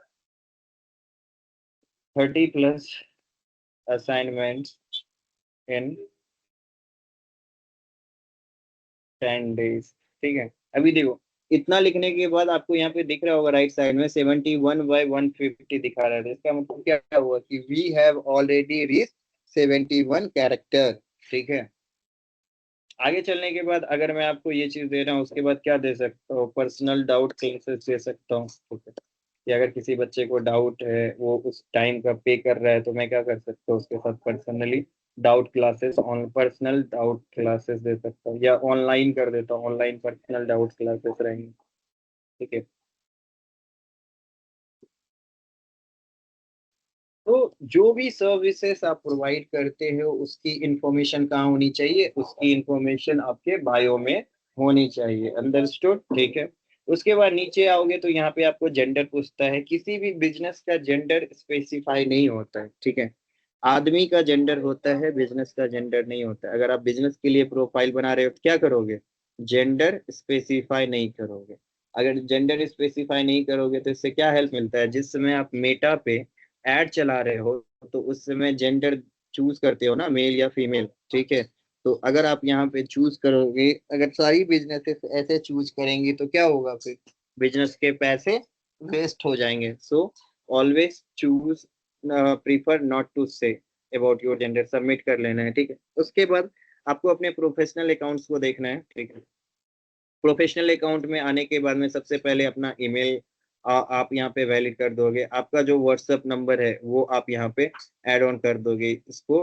30+ असाइनमेंट इन 10 days। ठीक है। अभी देखो, इतना लिखने के बाद आपको यहाँ पे दिख रहा होगा राइट साइड में 71/150 दिखा रहा है। तो इसका मतलब क्या हुआ कि we have already reach 71 character. ठीक है। आगे चलने के बाद अगर मैं आपको ये चीज दे रहा हूँ, उसके बाद क्या दे सकता हूँ? पर्सनल डाउट क्लासेस दे सकता हूँ। ठीक है। कि अगर किसी बच्चे को डाउट है, वो उस टाइम का पे कर रहा है, तो मैं क्या कर सकता हूँ? उसके साथ personally doubt classes, on personal doubt classes दे सकता हूँ, या ऑनलाइन कर देता हूँ, ऑनलाइन पर्सनल डाउट क्लासेस रहेंगे। ठीक है। तो जो भी सर्विसेज आप प्रोवाइड करते हो उसकी इंफॉर्मेशन कहाँ होनी चाहिए? उसकी इंफॉर्मेशन आपके बायो में होनी चाहिए। अंडरस्टूड? ठीक है। उसके बाद नीचे आओगे तो यहाँ पे आपको जेंडर पूछता है। किसी भी बिजनेस का जेंडर स्पेसिफाई नहीं होता है। ठीक है। आदमी का जेंडर होता है, बिजनेस का जेंडर नहीं होता है। अगर आप बिजनेस के लिए प्रोफाइल बना रहे हो तो क्या करोगे? जेंडर स्पेसिफाई नहीं करोगे। अगर जेंडर स्पेसिफाई नहीं करोगे तो इससे क्या हेल्प मिलता है? जिस समय आप मेटा पे ऐड चला रहे हो तो उस समय जेंडर चूज करते हो ना, मेल या फीमेल। ठीक है। तो अगर आप यहाँ पे चूज करोगे, अगर सारी बिजनेसेस ऐसे चूज करेंगी तो क्या होगा? फिर बिजनेस के पैसे वेस्ट हो जाएंगे। So always choose, prefer not to say about your gender. Submit कर लेना है। ठीक है। उसके बाद आपको अपने प्रोफेशनल अकाउंट्स को देखना है। ठीक है। प्रोफेशनल अकाउंट में आने के बाद में सबसे पहले अपना ईमेल आप यहाँ पे वैलिड कर दोगे। आपका जो व्हाट्सएप नंबर है वो आप यहाँ पे ऐड ऑन कर दोगे इसको।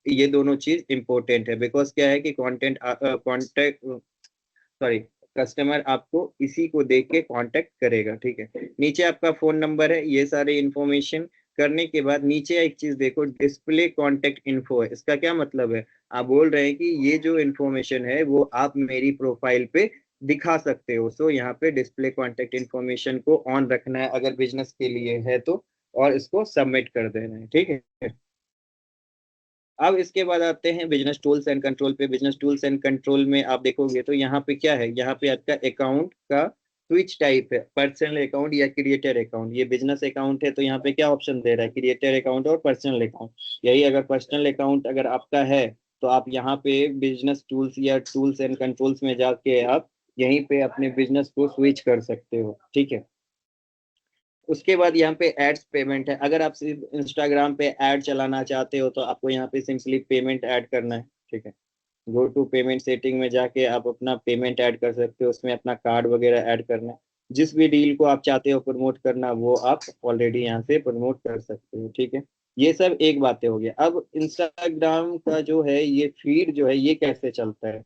ये दोनों चीज इंपॉर्टेंट है, बिकॉज क्या है कि कॉन्टेक्ट सॉरी, कस्टमर आपको इसी को देख के कांटेक्ट करेगा। ठीक है। नीचे आपका फोन नंबर है, ये सारे इंफॉर्मेशन करने के बाद नीचे एक चीज देखो, डिस्प्ले कांटेक्ट इन्फो है। इसका क्या मतलब है? आप बोल रहे हैं कि ये जो इंफॉर्मेशन है वो आप मेरी प्रोफाइल पे दिखा सकते हो। सो यहाँ पे डिस्प्ले कांटेक्ट इन्फॉर्मेशन को ऑन रखना है अगर बिजनेस के लिए है तो, और इसको सबमिट कर देना है। ठीक है। अब इसके बाद आते हैं बिजनेस टूल्स एंड कंट्रोल पे। बिजनेस टूल्स एंड कंट्रोल में आप देखोगे तो यहाँ पे क्या है? यहाँ पे आपका अकाउंट का स्विच टाइप है, पर्सनल अकाउंट या क्रिएटर अकाउंट। ये बिजनेस अकाउंट है तो यहाँ पे क्या ऑप्शन दे रहा है? क्रिएटर अकाउंट और पर्सनल अकाउंट। यही अगर पर्सनल अकाउंट अगर आपका है तो आप यहाँ पे बिजनेस टूल्स या टूल्स एंड कंट्रोल्स में जाके आप यहीं पे अपने बिजनेस को स्विच कर सकते हो। ठीक है। उसके बाद यहाँ पे एड्स पेमेंट है। अगर आप सिर्फ इंस्टाग्राम पे ऐड चलाना चाहते हो तो आपको यहाँ पे सिंपली पेमेंट ऐड करना है। ठीक है। गो टू पेमेंट सेटिंग में जाके आप अपना पेमेंट ऐड कर सकते हो, उसमें अपना कार्ड वगैरह ऐड करना है। जिस भी डील को आप चाहते हो प्रमोट करना वो आप ऑलरेडी यहाँ से प्रमोट कर सकते हो, ठीक है। ये सब एक बातें हो गया। अब इंस्टाग्राम का जो है ये फीड जो है ये कैसे चलता है,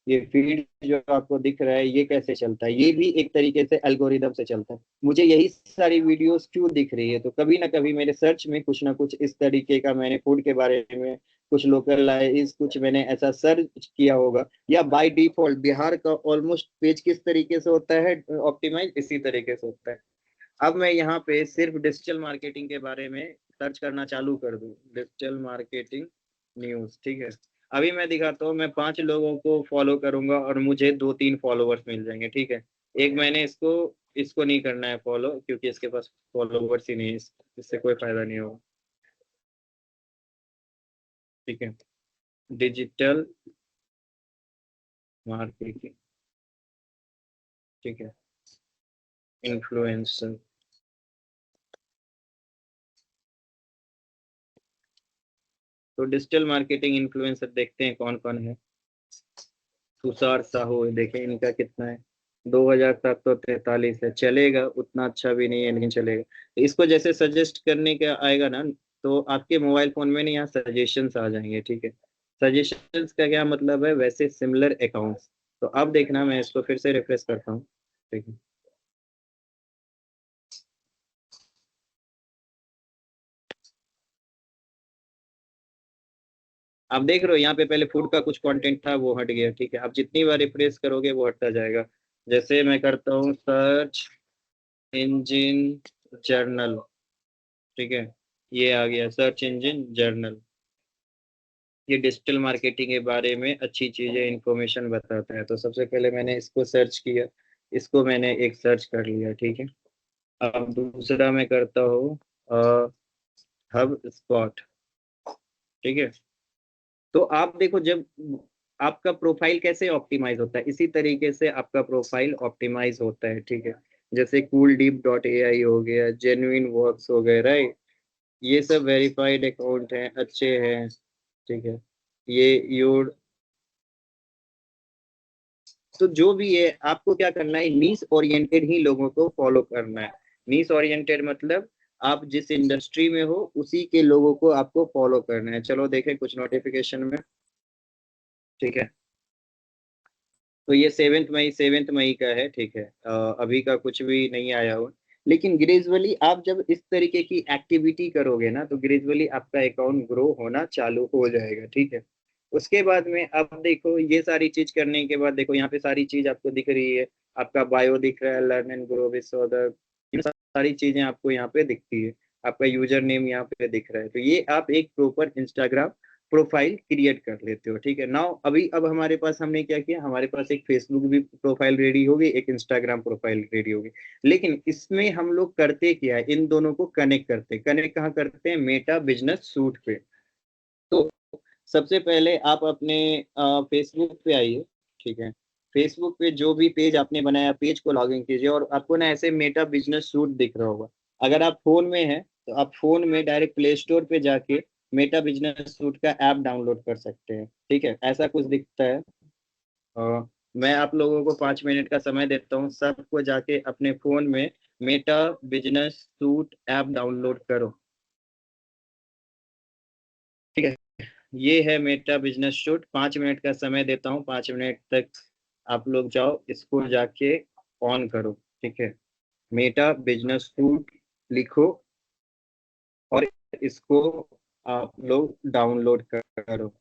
ये फीड जो आपको दिख रहा है ये कैसे चलता है, ये भी एक तरीके से एल्गोरिदम से चलता है। मुझे यही सारी वीडियोस क्यों दिख रही है, तो कभी ना कभी मेरे सर्च में कुछ ना कुछ इस तरीके का मैंने फूड के बारे में कुछ लोकल लाइस कुछ मैंने ऐसा सर्च किया होगा, या बाय डिफॉल्ट बिहार का ऑलमोस्ट पेज किस तरीके से होता है ऑप्टिमाइज इसी तरीके से होता है। अब मैं यहाँ पे सिर्फ डिजिटल मार्केटिंग के बारे में सर्च करना चालू कर दूँ, डिजिटल मार्केटिंग न्यूज़, ठीक है। अभी मैं दिखाता हूँ, मैं 5 लोगों को फॉलो करूंगा और मुझे 2-3 फॉलोवर्स मिल जाएंगे, ठीक है। एक मैंने इसको इसको नहीं करना है फॉलो क्योंकि इसके पास फॉलोवर्स ही नहीं है, इससे कोई फायदा नहीं होगा, ठीक है। डिजिटल मार्केटिंग, ठीक है, इन्फ्लुएंसर। तो डिजिटल मार्केटिंग इन्फ्लुएंसर देखते हैं कौन कौन है। तुषार साहू देखें इनका कितना है, 2743 है। चलेगा, उतना अच्छा भी नहीं है लेकिन चलेगा। तो इसको जैसे सजेस्ट करने का आएगा ना, तो आपके मोबाइल फोन में ना यहाँ सजेशंस आ जाएंगे, ठीक है। सजेशंस का क्या मतलब है, वैसे सिमिलर अकाउंट्स। तो अब देखना, मैं इसको फिर से रिफ्रेश करता हूँ, ठीक है। आप देख रहे हो यहाँ पे पहले फूड का कुछ कंटेंट था वो हट गया, ठीक है। आप जितनी बार रिफ्रेश करोगे वो हटता जाएगा। जैसे मैं करता हूँ सर्च इंजन जर्नल, ठीक है, ये आ गया सर्च इंजन जर्नल। ये डिजिटल मार्केटिंग के बारे में अच्छी चीजें इंफॉर्मेशन बताता है। तो सबसे पहले मैंने इसको सर्च किया, इसको मैंने एक सर्च कर लिया, ठीक है। अब दूसरा मैं करता हूँ हब स्पॉट, ठीक है। तो आप देखो, जब आपका प्रोफाइल कैसे ऑप्टिमाइज होता है, इसी तरीके से आपका प्रोफाइल ऑप्टिमाइज होता है, ठीक है। जैसे cooldeep.ai हो गया, जेन्युइन वर्क्स हो गए, राइट। ये सब वेरीफाइड अकाउंट हैं, अच्छे हैं, ठीक है। ये योर, तो जो भी है आपको क्या करना है, नीश ओरिएंटेड ही लोगों को फॉलो करना है। नीश ओरिएंटेड मतलब आप जिस इंडस्ट्री में हो उसी के लोगों को आपको फॉलो करना है। चलो देखें कुछ नोटिफिकेशन में, ठीक है। तो ये 7 मई का है, ठीक है। अभी का कुछ भी नहीं आया हुआ, लेकिन ग्रेजुअली आप जब इस तरीके की एक्टिविटी करोगे ना तो ग्रेजुअली आपका अकाउंट ग्रो होना चालू हो जाएगा, ठीक है। उसके बाद में अब देखो, ये सारी चीज करने के बाद देखो यहाँ पे सारी चीज आपको दिख रही है। आपका बायो दिख रहा है, learn and grow with other, ये सारी चीजें आपको यहाँ पे दिखती है। आपका यूजर नेम यहाँ पे दिख रहा है। तो ये आप एक प्रॉपर इंस्टाग्राम प्रोफाइल क्रिएट कर लेते हो, ठीक है। नाउ अभी अब हमारे पास हमने क्या किया, हमारे पास एक फेसबुक भी प्रोफाइल रेडी होगी, एक इंस्टाग्राम प्रोफाइल रेडी होगी। लेकिन इसमें हम लोग करते क्या है, इन दोनों को कनेक्ट कहाँ करते हैं, मेटा बिजनेस सूट पे। तो सबसे पहले आप अपने फेसबुक पे आइए, ठीक है। फेसबुक पे जो भी पेज आपने बनाया पेज को लॉगिन कीजिए और आपको ना ऐसे मेटा बिजनेस सूट दिख रहा होगा। अगर आप फोन में हैं तो आप फोन में डायरेक्ट प्ले स्टोर पे जाके मेटा बिजनेस सूट का ऐप डाउनलोड कर सकते हैं, ठीक है। ऐसा कुछ दिखता है। मैं आप लोगों को 5 मिनट का समय देता हूँ, सबको जाके अपने फोन में Meta business suit app download करो, ठीक है। ये है मेटा बिजनेस शूट, 5 मिनट का समय देता हूँ, 5 मिनट तक आप लोग जाओ इसको जाके ऑन करो, ठीक है। मेटा बिजनेस शूट लिखो और इसको आप लोग डाउनलोड करो।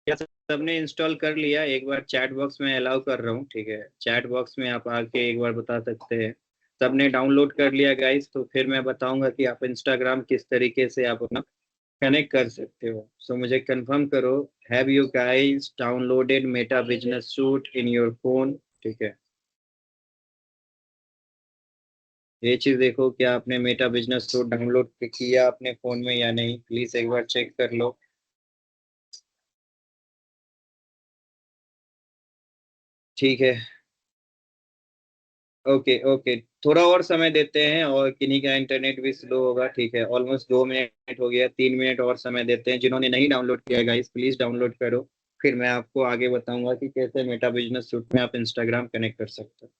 क्या सबने इंस्टॉल कर लिया? एक बार चैट बॉक्स में अलाउ कर रहा हूँ, ठीक है, चैट बॉक्स में आप आके एक बार बता सकते हैं। सबने डाउनलोड कर लिया गाइस? तो फिर मैं बताऊंगा कि आप इंस्टाग्राम किस तरीके से आप अपना कनेक्ट कर सकते हो। सो मुझे कंफर्म करो, have you guys downloaded Meta business suit in your phone? ठीक है, ये चीज देखो, क्या आपने मेटा बिजनेस सूट डाउनलोड किया अपने फोन में या नहीं, प्लीज एक बार चेक कर लो। ठीक है, ओके ओके, थोड़ा और समय देते हैं, और किन्हीं का इंटरनेट भी स्लो होगा, ठीक है, ऑलमोस्ट 2 मिनट हो गया, 3 मिनट और समय देते हैं। जिन्होंने नहीं डाउनलोड किया गाइस, प्लीज डाउनलोड करो, फिर मैं आपको आगे बताऊंगा कि कैसे मेटा बिजनेस सूट में आप इंस्टाग्राम कनेक्ट कर सकते हो।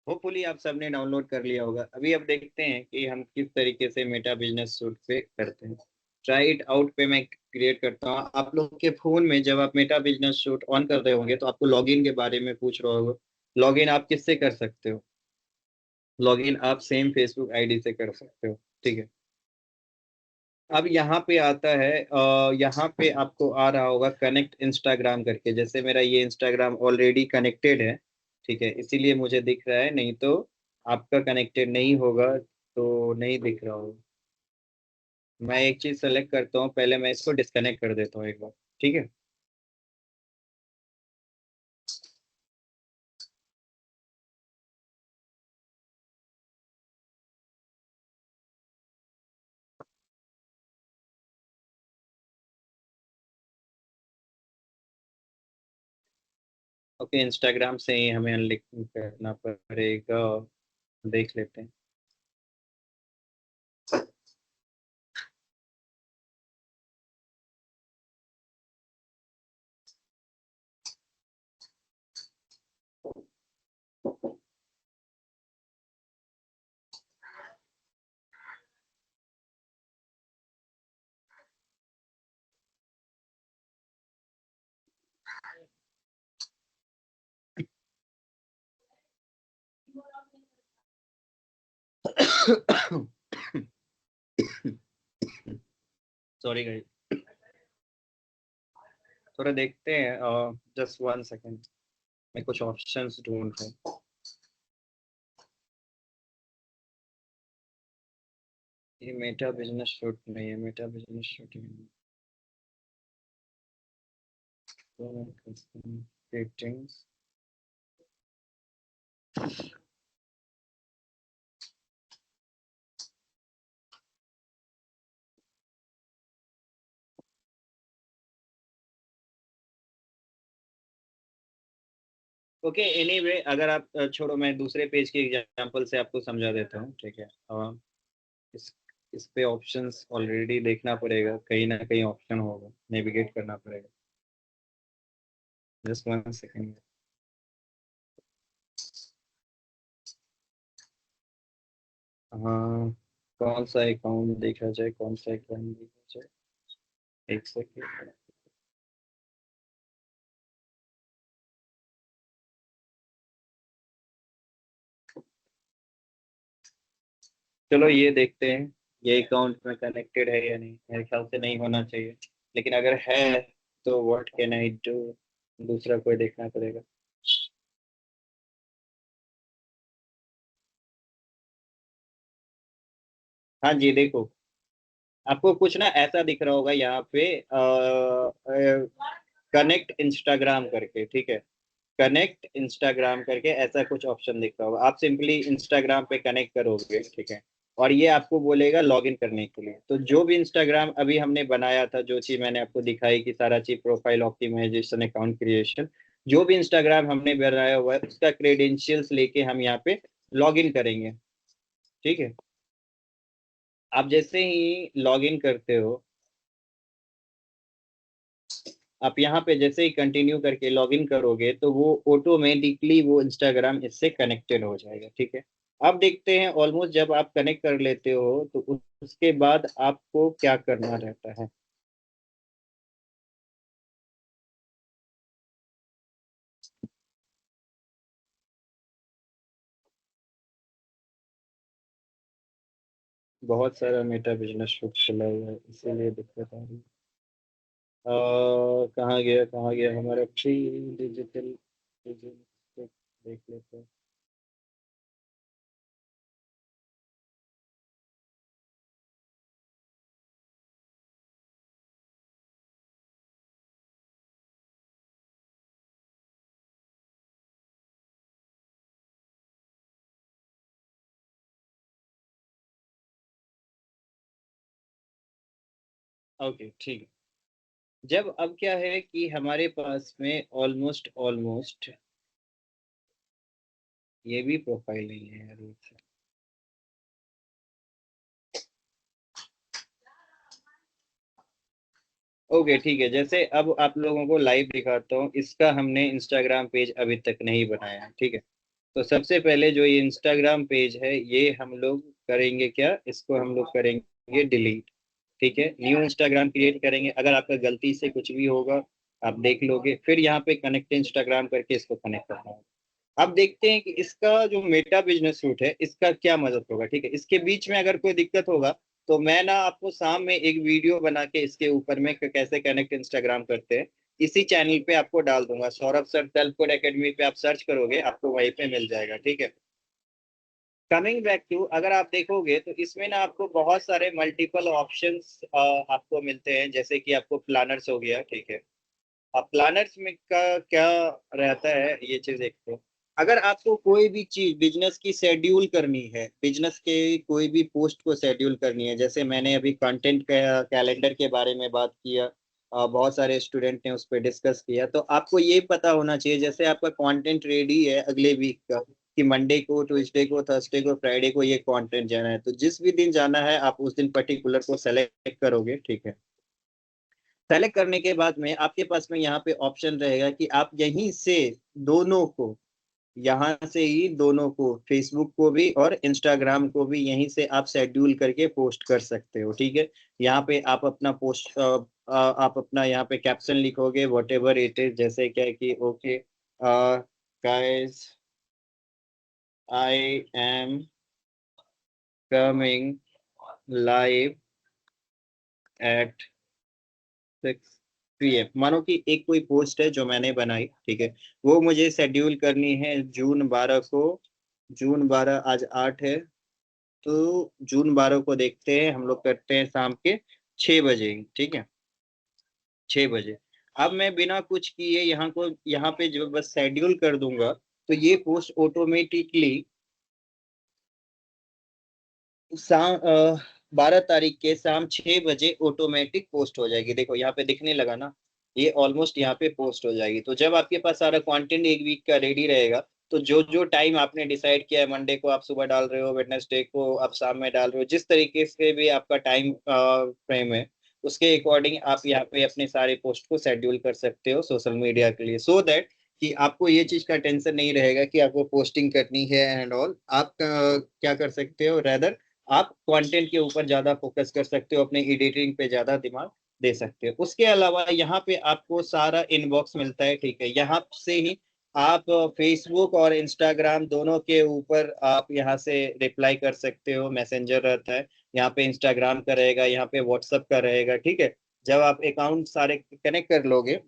होपफुली आप सबने डाउनलोड कर लिया होगा। अभी अब देखते हैं कि हम किस तरीके से मेटा बिजनेस सूट पे करते हैं। ट्राई इट आउट पे मैं क्रिएट करता हूँ। आप लोग के फोन में जब आप मेटा बिजनेस सूट ऑन कर रहे होंगे तो आपको लॉगिन के बारे में पूछ रहा होगा। लॉगिन आप किससे कर सकते हो? लॉगिन आप सेम फेसबुक आईडी से कर सकते हो, ठीक है। अब यहाँ पे आता है, यहाँ पे आपको आ रहा होगा कनेक्ट इंस्टाग्राम करके, जैसे मेरा ये इंस्टाग्राम ऑलरेडी कनेक्टेड है, ठीक है, इसीलिए मुझे दिख रहा है, नहीं तो आपका कनेक्टेड नहीं होगा तो नहीं दिख रहा होगा। मैं एक चीज सेलेक्ट करता हूँ, पहले मैं इसको डिस्कनेक्ट कर देता हूँ एक बार, ठीक है। ओके, इंस्टाग्राम से ही हमें अनलिंक करना पड़ेगा, देख लेते हैं। सॉरी गाइस, थोड़ा देखते हैं, जस्ट 1 सेकेंड, मैं कुछ ऑप्शंस ढूंढ रहा हूँ। ये मेटा बिजनेस शूट नहीं है, Meta business shooting ratings. Okay anyway अगर आप छोड़ो, मैं दूसरे पेज के एग्जांपल से आपको समझा देता हूँ, ठीक है। इस इस पे ऑप्शंस ऑलरेडी देखना पड़ेगा, कहीं ना कहीं ऑप्शन होगा, नेविगेट करना पड़ेगा। Just 1 second. हाँ, कौन सा अकाउंट देखा जाए, कौन सा अकाउंट देखा जाए, एक सेकेंड। चलो ये देखते हैं, ये अकाउंट में कनेक्टेड है या नहीं। मेरे ख्याल से नहीं होना चाहिए, लेकिन अगर है तो व्हाट कैन आई डू, दूसरा कोई देखना पड़ेगा। हाँ जी देखो, आपको कुछ ना ऐसा दिख रहा होगा यहाँ पे, कनेक्ट इंस्टाग्राम करके, ठीक है। कनेक्ट इंस्टाग्राम करके ऐसा कुछ ऑप्शन दिख रहा होगा, आप सिंपली इंस्टाग्राम पे कनेक्ट करोगे, ठीक है। और ये आपको बोलेगा लॉगिन करने के लिए। तो जो भी इंस्टाग्राम अभी हमने बनाया था, जो चीज मैंने आपको दिखाई कि सारा चीज प्रोफाइल ऑप्टिमाइजेशन, अकाउंट क्रिएशन, जो भी इंस्टाग्राम हमने बनाया हुआ है उसका क्रेडेंशियल्स लेके हम यहाँ पे लॉगिन करेंगे, ठीक है। आप जैसे ही लॉगिन करते हो, आप यहाँ पे जैसे ही कंटिन्यू करके लॉगिन करोगे तो वो ऑटोमेटिकली वो इंस्टाग्राम इससे कनेक्टेड हो जाएगा, ठीक है। अब देखते हैं ऑलमोस्ट जब आप कनेक्ट कर लेते हो तो उसके बाद आपको क्या करना रहता है। बहुत सारा मेटा बिजनेस शुरू चला हुआ है, इसीलिए दिक्कत आ रही है। कहाँ गया हमारा फ्री डिजिटल देख लेते हैं। ओके ठीक है। जब अब क्या है कि हमारे पास में ऑलमोस्ट ऑलमोस्ट ये भी प्रोफाइल नहीं है यार, ओके ठीक है। जैसे अब आप लोगों को लाइव दिखाता हूँ, इसका हमने इंस्टाग्राम पेज अभी तक नहीं बनाया है, ठीक है। तो सबसे पहले जो ये इंस्टाग्राम पेज है ये हम लोग करेंगे क्या, इसको हम लोग करेंगे डिलीट, ठीक है। न्यू इंस्टाग्राम क्रिएट करेंगे, अगर आपका गलती से कुछ भी होगा आप देख लोगे। फिर यहाँ पे कनेक्ट इंस्टाग्राम करके इसको कनेक्ट करना होगा। अब देखते हैं कि इसका जो मेटा बिजनेस सूट है इसका क्या मदद होगा, ठीक है। इसके बीच में अगर कोई दिक्कत होगा तो मैं ना आपको शाम में एक वीडियो बना के इसके ऊपर में कैसे कनेक्ट इंस्टाग्राम करते हैं इसी चैनल पे आपको डाल दूंगा। Saurabh sir self code academy पे आप सर्च करोगे, आपको वहीं पे मिल जाएगा, ठीक है। कमिंग बैक टू, अगर आप देखोगे तो इसमें ना आपको बहुत सारे मल्टीपल ऑप्शंस आपको मिलते हैं, जैसे कि आपको प्लानर्स हो गया, ठीक है। अब प्लानर्स में का क्या रहता है ये चीज देखो। अगर आपको कोई भी चीज बिजनेस की शेड्यूल करनी है, बिजनेस के कोई भी पोस्ट को शेड्यूल करनी है, जैसे मैंने अभी कंटेंट कैलेंडर के बारे में बात किया, बहुत सारे स्टूडेंट ने उस पर डिस्कस किया, तो आपको ये पता होना चाहिए जैसे आपका कंटेंट रेडी है अगले वीक का, कि मंडे को, ट्यूसडे को, थर्सडे को, फ्राइडे को ये कंटेंट जाना है, तो जिस भी दिन जाना है आप उस दिन पर्टिकुलर को सेलेक्ट करोगे, ठीक है। सेलेक्ट करने के बाद में आपके पास में यहाँ पे ऑप्शन रहेगा कि आप यहीं से दोनों को, यहाँ से ही दोनों को, फेसबुक को भी और इंस्टाग्राम को भी यहीं से आप शेड्यूल करके पोस्ट कर सकते हो, ठीक है। यहाँ पे आप अपना पोस्ट आप अपना यहाँ पे कैप्शन लिखोगे वट एवर इट इज, जैसे क्या है कि okay guys I am coming live at 6 PM। मानो कि एक कोई पोस्ट है जो मैंने बनाई, ठीक है, वो मुझे शेड्यूल करनी है जून 12 को। जून 12 आज 8 है, तो जून 12 को देखते हैं हम लोग करते हैं शाम के 6 बजे, ठीक है, 6 बजे। अब मैं बिना कुछ किए यहाँ पे जो बस शेड्यूल कर दूंगा तो ये पोस्ट ऑटोमेटिकली शाम 12 तारीख के शाम 6 बजे ऑटोमेटिक पोस्ट हो जाएगी। देखो यहाँ पे दिखने लगा ना, ये ऑलमोस्ट यहाँ पे पोस्ट हो जाएगी। तो जब आपके पास सारा कंटेंट एक वीक का रेडी रहेगा, तो जो जो टाइम आपने डिसाइड किया है, मंडे को आप सुबह डाल रहे हो, वेडनेसडे को आप शाम में डाल रहे हो, जिस तरीके से भी आपका टाइम फ्रेम है, उसके अकॉर्डिंग आप यहाँ पे अपने सारे पोस्ट को शेड्यूल कर सकते हो सोशल मीडिया के लिए, सो दैट कि आपको ये चीज का टेंशन नहीं रहेगा कि आपको पोस्टिंग करनी है एंड ऑल। आप क्या कर सकते हो, रेदर आप कंटेंट के ऊपर ज्यादा फोकस कर सकते हो, अपने एडिटिंग पे ज्यादा दिमाग दे सकते हो। उसके अलावा यहाँ पे आपको सारा इनबॉक्स मिलता है, ठीक है, यहाँ से ही आप फेसबुक और इंस्टाग्राम दोनों के ऊपर आप यहाँ से रिप्लाई कर सकते हो, मैसेंजर रहता है यहाँ पे, इंस्टाग्राम का रहेगा, यहाँ पे व्हाट्सएप का रहेगा, ठीक है। जब आप अकाउंट सारे कनेक्ट कर लोगे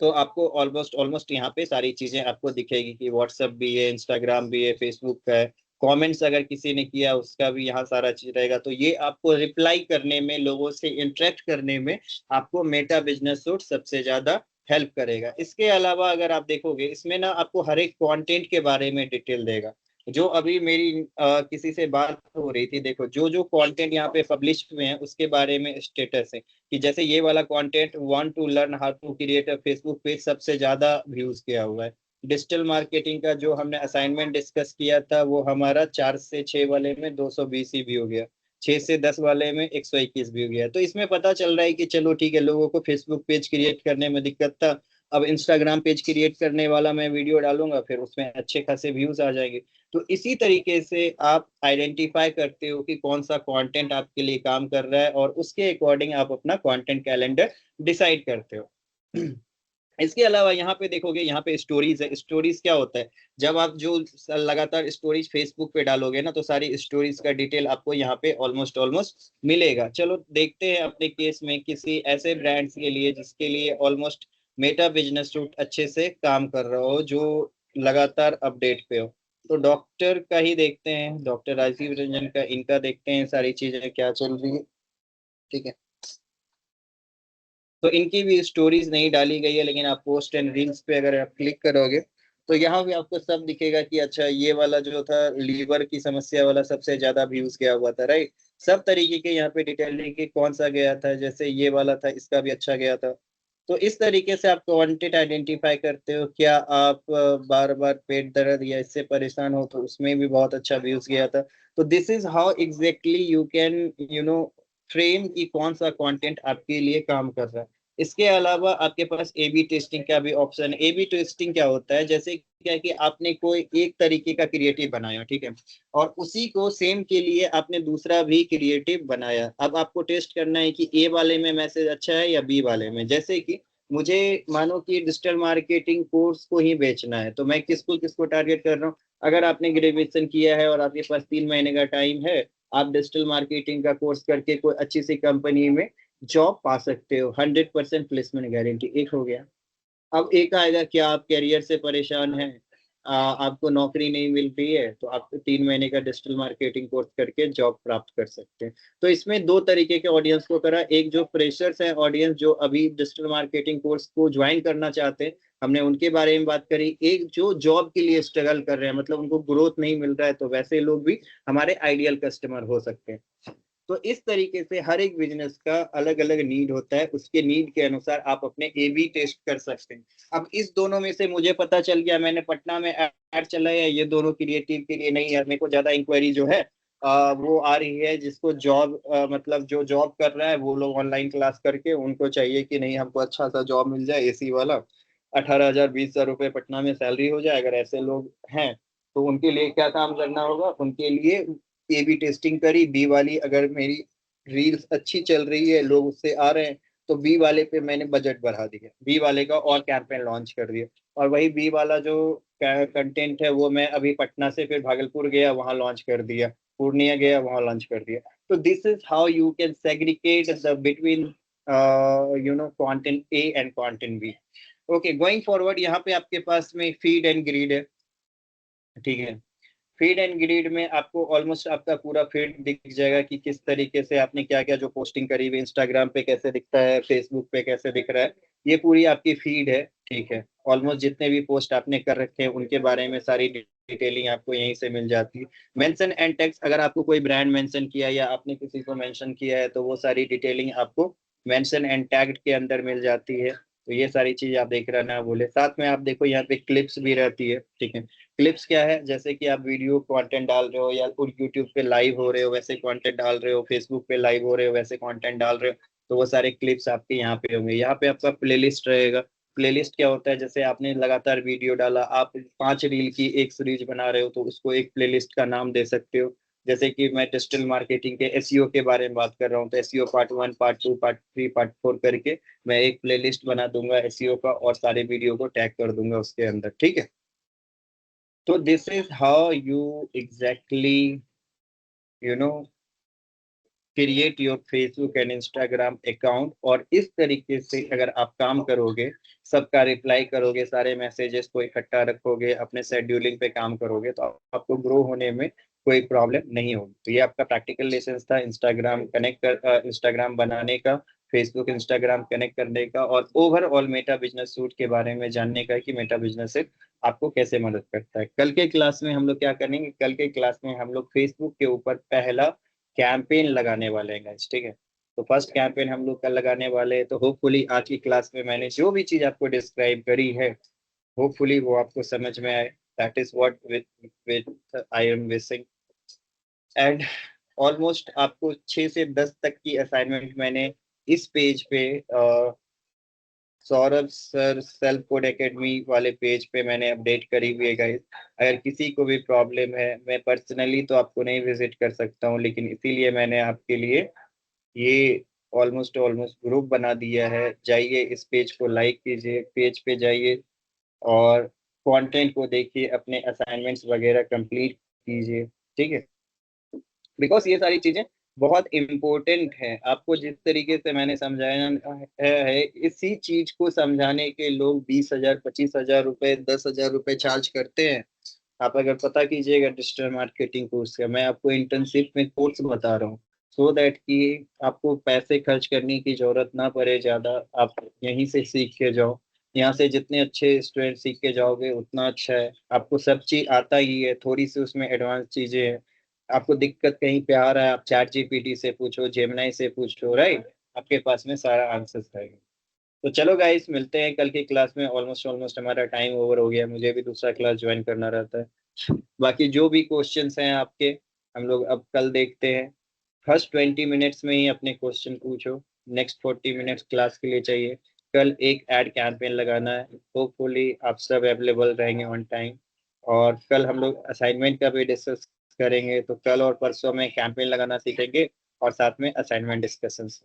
तो आपको ऑलमोस्ट ऑलमोस्ट यहाँ पे सारी चीजें आपको दिखेगी कि व्हाट्सएप भी है, इंस्टाग्राम भी है, फेसबुक का है, कमेंट्स अगर किसी ने किया उसका भी यहाँ सारा चीज रहेगा। तो ये आपको रिप्लाई करने में, लोगों से इंटरेक्ट करने में आपको मेटा बिजनेस सूट सबसे ज्यादा हेल्प करेगा। इसके अलावा अगर आप देखोगे, इसमें ना आपको हर एक कंटेंट के बारे में डिटेल देगा। जो अभी मेरी किसी से बात हो रही थी, देखो जो जो कंटेंट यहाँ पे पब्लिश हुए हैं उसके बारे में स्टेटस है, कि जैसे ये वाला content, want to learn how to create a Facebook page, सबसे ज्यादा व्यूज किया हुआ है। डिजिटल मार्केटिंग का जो हमने असाइनमेंट डिस्कस किया था, वो हमारा 4 से 6 वाले में 220 ही व्यू गया, 6 से 10 वाले में 121 व्यू गया। तो इसमें पता चल रहा है कि चलो ठीक है, लोगों को फेसबुक पेज क्रिएट करने में दिक्कत था, अब इंस्टाग्राम पेज क्रिएट करने वाला मैं वीडियो डालूंगा, फिर उसमें अच्छे खासे व्यूज आ जाएंगे। तो इसी तरीके से आप आइडेंटिफाई करते हो कि कौन सा कंटेंट आपके लिए काम कर रहा है, और उसके अकॉर्डिंग आप अपना कंटेंट कैलेंडर डिसाइड करते हो। इसके अलावा यहाँ पे देखोगे, यहाँ पे स्टोरीज है। स्टोरीज क्या होता है, जब आप जो लगातार स्टोरीज फेसबुक पे डालोगे ना, तो सारी स्टोरीज का डिटेल आपको यहाँ पे ऑलमोस्ट ऑलमोस्ट मिलेगा। चलो देखते हैं अपने केस में किसी ऐसे ब्रांड्स के लिए जिसके लिए ऑलमोस्ट मेटा बिजनेस सूट अच्छे से काम कर रहा हो, जो लगातार अपडेट पे हो। तो डॉक्टर का ही देखते हैं, डॉक्टर राजीव रंजन का, इनका देखते हैं सारी चीजें क्या चल रही है, ठीक है। तो इनकी भी स्टोरीज नहीं डाली गई है, लेकिन आप पोस्ट एंड रील्स पे अगर आप क्लिक करोगे तो यहाँ भी आपको सब दिखेगा कि अच्छा ये वाला जो था लीवर की समस्या वाला सबसे ज्यादा व्यूज गया हुआ था, राइट। सब तरीके के यहाँ पे डिटेलिंग कि कौन सा गया था, जैसे ये वाला था, इसका भी अच्छा गया था। तो इस तरीके से आप कंटेंट आइडेंटिफाई करते हो। क्या आप बार बार पेट दर्द या इससे परेशान हो, तो उसमें भी बहुत अच्छा व्यूज गया था। तो this is how exactly you can frame की कौन सा कंटेंट आपके लिए काम कर रहा है। इसके अलावा आपके पास ए बी टेस्टिंग का भी ऑप्शन है। ए बी टेस्टिंग क्या होता है, जैसे क्या है कि आपने कोई एक तरीके का क्रिएटिव बनाया, ठीक है, और उसी को सेम के लिए आपने दूसरा भी क्रिएटिव बनाया। अब आपको टेस्ट करना है कि ए वाले में मैसेज अच्छा है या बी वाले में। जैसे कि मुझे मानो कि डिजिटल मार्केटिंग कोर्स को ही बेचना है, तो मैं किसको किसको टारगेट कर रहा हूँ। अगर आपने ग्रेजुएशन किया है और आपके पास 3 महीने का टाइम है, आप डिजिटल मार्केटिंग का कोर्स करके कोई अच्छी सी कंपनी में जॉब पा सकते हो, 100% प्लेसमेंट गारंटी। एक हो गया। अब एक आएगा, क्या आप करियर से परेशान हैं, आपको नौकरी नहीं मिल रही है, तो आप 3 महीने का डिजिटल मार्केटिंग कोर्स करके जॉब प्राप्त कर सकते हैं। तो इसमें दो तरीके के ऑडियंस को करा, एक जो फ्रेशर्स हैं ऑडियंस, जो अभी डिजिटल मार्केटिंग कोर्स को ज्वाइन करना चाहते हैं, हमने उनके बारे में बात करी। एक जो जॉब के लिए स्ट्रगल कर रहे हैं, मतलब उनको ग्रोथ नहीं मिल रहा है, तो वैसे लोग भी हमारे आइडियल कस्टमर हो सकते हैं। तो इस तरीके से हर एक बिजनेस का अलग अलग नीड होता है, उसके नीड के अनुसार आप अपने ए बी टेस्ट कर सकते हैं। अब इस दोनों में से मुझे पता चल गया, मैंने पटना में ऐड चलाया, ये दोनों क्रिएटिव के लिए नहीं है, मेरे को ज्यादा इंक्वायरी जो है वो आ रही है, जिसको जॉब मतलब जो जॉब कर रहा है वो लोग ऑनलाइन क्लास करके उनको चाहिए कि नहीं हमको अच्छा सा जॉब मिल जाए, एसी वाला, 18,000 20,000 रुपये पटना में सैलरी हो जाए। अगर ऐसे लोग हैं तो उनके लिए क्या काम करना होगा, उनके लिए ए बी टेस्टिंग करी। बी वाली अगर मेरी रील्स अच्छी चल रही है, लोग उससे आ रहे हैं, तो बी वाले पे मैंने बजट बढ़ा दिया, बी वाले का और कैंपेन लॉन्च कर दिया। और वही बी वाला जो कंटेंट है वो मैं अभी पटना से फिर भागलपुर गया, वहां लॉन्च कर दिया, पूर्णिया गया, वहां लॉन्च कर दिया। तो this is how you can segregate the between content A and content B. Okay, going forward, यहाँ पे आपके पास में फीड एंड ग्रिड है, ठीक है। फीड एंड ग्रिड में आपको ऑलमोस्ट आपका पूरा फीड दिख जाएगा कि किस तरीके से आपने क्या क्या जो पोस्टिंग करी हुई, इंस्टाग्राम पे कैसे दिखता है, फेसबुक पे कैसे दिख रहा है, ये पूरी आपकी फीड है, ठीक है। ऑलमोस्ट जितने भी पोस्ट आपने कर रखे हैं उनके बारे में सारी डिटेलिंग आपको यहीं से मिल जाती है। मेंशन एंड टेक्स्ट, अगर आपको कोई ब्रांड मेंशन किया या आपने किसी को मेंशन किया है तो वो सारी डिटेलिंग आपको मेंशन एंड टैग्ड के अंदर मिल जाती है। तो ये सारी चीज आप देख रहे ना बोले। साथ में आप देखो यहाँ पे क्लिप्स भी रहती है, ठीक है। क्लिप्स क्या है, जैसे कि आप वीडियो कंटेंट डाल रहे हो या यूट्यूब पे लाइव हो रहे हो वैसे कंटेंट डाल रहे हो, फेसबुक पे लाइव हो रहे हो वैसे कंटेंट डाल रहे हो, तो वो सारे क्लिप्स आपके यहाँ पे होंगे। यहाँ पे आपका प्लेलिस्ट रहेगा। प्लेलिस्ट क्या होता है, जैसे आपने लगातार वीडियो डाला, आप 5 रील की एक सीरीज बना रहे हो तो उसको एक प्लेलिस्ट का नाम दे सकते हो। जैसे कि मैं डिजिटल मार्केटिंग के एसईओ के बारे में बात कर रहा हूँ, तो SEO part 1, part 2, part 3, part 4 करके मैं एक प्लेलिस्ट बना दूंगा एसईओ का और सारे वीडियो को टैग कर दूंगा उसके अंदर, ठीक है। तो this is how you exactly you know create your Facebook and Instagram account. और इस तरीके से अगर आप काम करोगे, सबका रिप्लाई करोगे, सारे मैसेजेस को इकट्ठा रखोगे, अपने शेड्यूलिंग पे काम करोगे, तो आपको ग्रो होने में कोई प्रॉब्लम नहीं होगी। तो ये आपका प्रैक्टिकल लेसन था इंस्टाग्राम बनाने का, फेसबुक इंस्टाग्राम कनेक्ट करने का, और ओवरऑल मेटा बिजनेस सूट के बारे में जानने का कि मेटा बिजनेस से आपको कैसे मदद करता है। कल के क्लास में हम लोग क्या करेंगे, कल के क्लास में हम लोग फेसबुक के ऊपर पहला कैंपेन लगाने वाले हैं गाइस, ठीक है। तो फर्स्ट कैंपेन हम लोग कल लगाने वाले हैं। तो होपफुली आज की क्लास में मैंने जो भी चीज आपको डिस्क्राइब करी है, होपफुली वो आपको समझ में आए। That is what with I am wishing. And almost आपको 6 से 10 तक की असाइनमेंट मैंने इस पेज पे Saurabh sir self code academy वाले पेज पे मैंने अपडेट करी हुई है गाइस। अगर किसी को भी प्रॉब्लम है, मैं पर्सनली तो आपको नहीं विजिट कर सकता हूँ, लेकिन इसीलिए मैंने आपके लिए ये ऑलमोस्ट ग्रुप बना दिया है। जाइए इस पेज को लाइक कीजिए, पेज पे जाइए और कंटेंट को देखिए, अपने असाइनमेंट्स वगैरह कंप्लीट कीजिए, ठीक है। बिकॉज ये सारी चीजें बहुत इम्पोर्टेंट है। आपको जिस तरीके से मैंने समझाया है, इसी चीज को समझाने के लोग 20,000, 25,000 रुपए, 10,000 रुपए चार्ज करते हैं। आप अगर पता कीजिएगा डिजिटल मार्केटिंग कोर्स का, मैं आपको इंटर्नशिप में कोर्स बता रहा हूँ, सो दैट कि आपको पैसे खर्च करने की जरूरत ना पड़े ज्यादा, आप यहीं से सीख के जाओ। यहाँ से जितने अच्छे स्टूडेंट सीख के जाओगे उतना अच्छा है। आपको सब चीज आता ही है, थोड़ी सी उसमें एडवांस चीजें हैं। आपको दिक्कत कहीं पे आ रहा है, आप चैट जीपीटी से पूछो, जेमिनाई से पूछो, राइट। आपके पास में सारा आंसर रहेगा। तो चलो गाइस, मिलते हैं कल की क्लास में। ऑलमोस्ट हमारा टाइम ओवर हो गया, मुझे भी दूसरा क्लास ज्वाइन करना रहता है। बाकी जो भी क्वेश्चंस हैं आपके, हम लोग अब कल देखते हैं। फर्स्ट 20 मिनट्स में ही अपने क्वेश्चन पूछो, नेक्स्ट 40 मिनट्स क्लास के लिए चाहिए। कल एक एड कैंपेन लगाना है, होपफुली आप सब अवेलेबल रहेंगे ऑन टाइम। और कल हम लोग असाइनमेंट का भी डिस्कस करेंगे, तो कल और परसों में कैंपेन लगाना सीखेंगे और साथ में assignment discussions.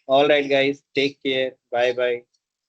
All right guys, take care, bye bye.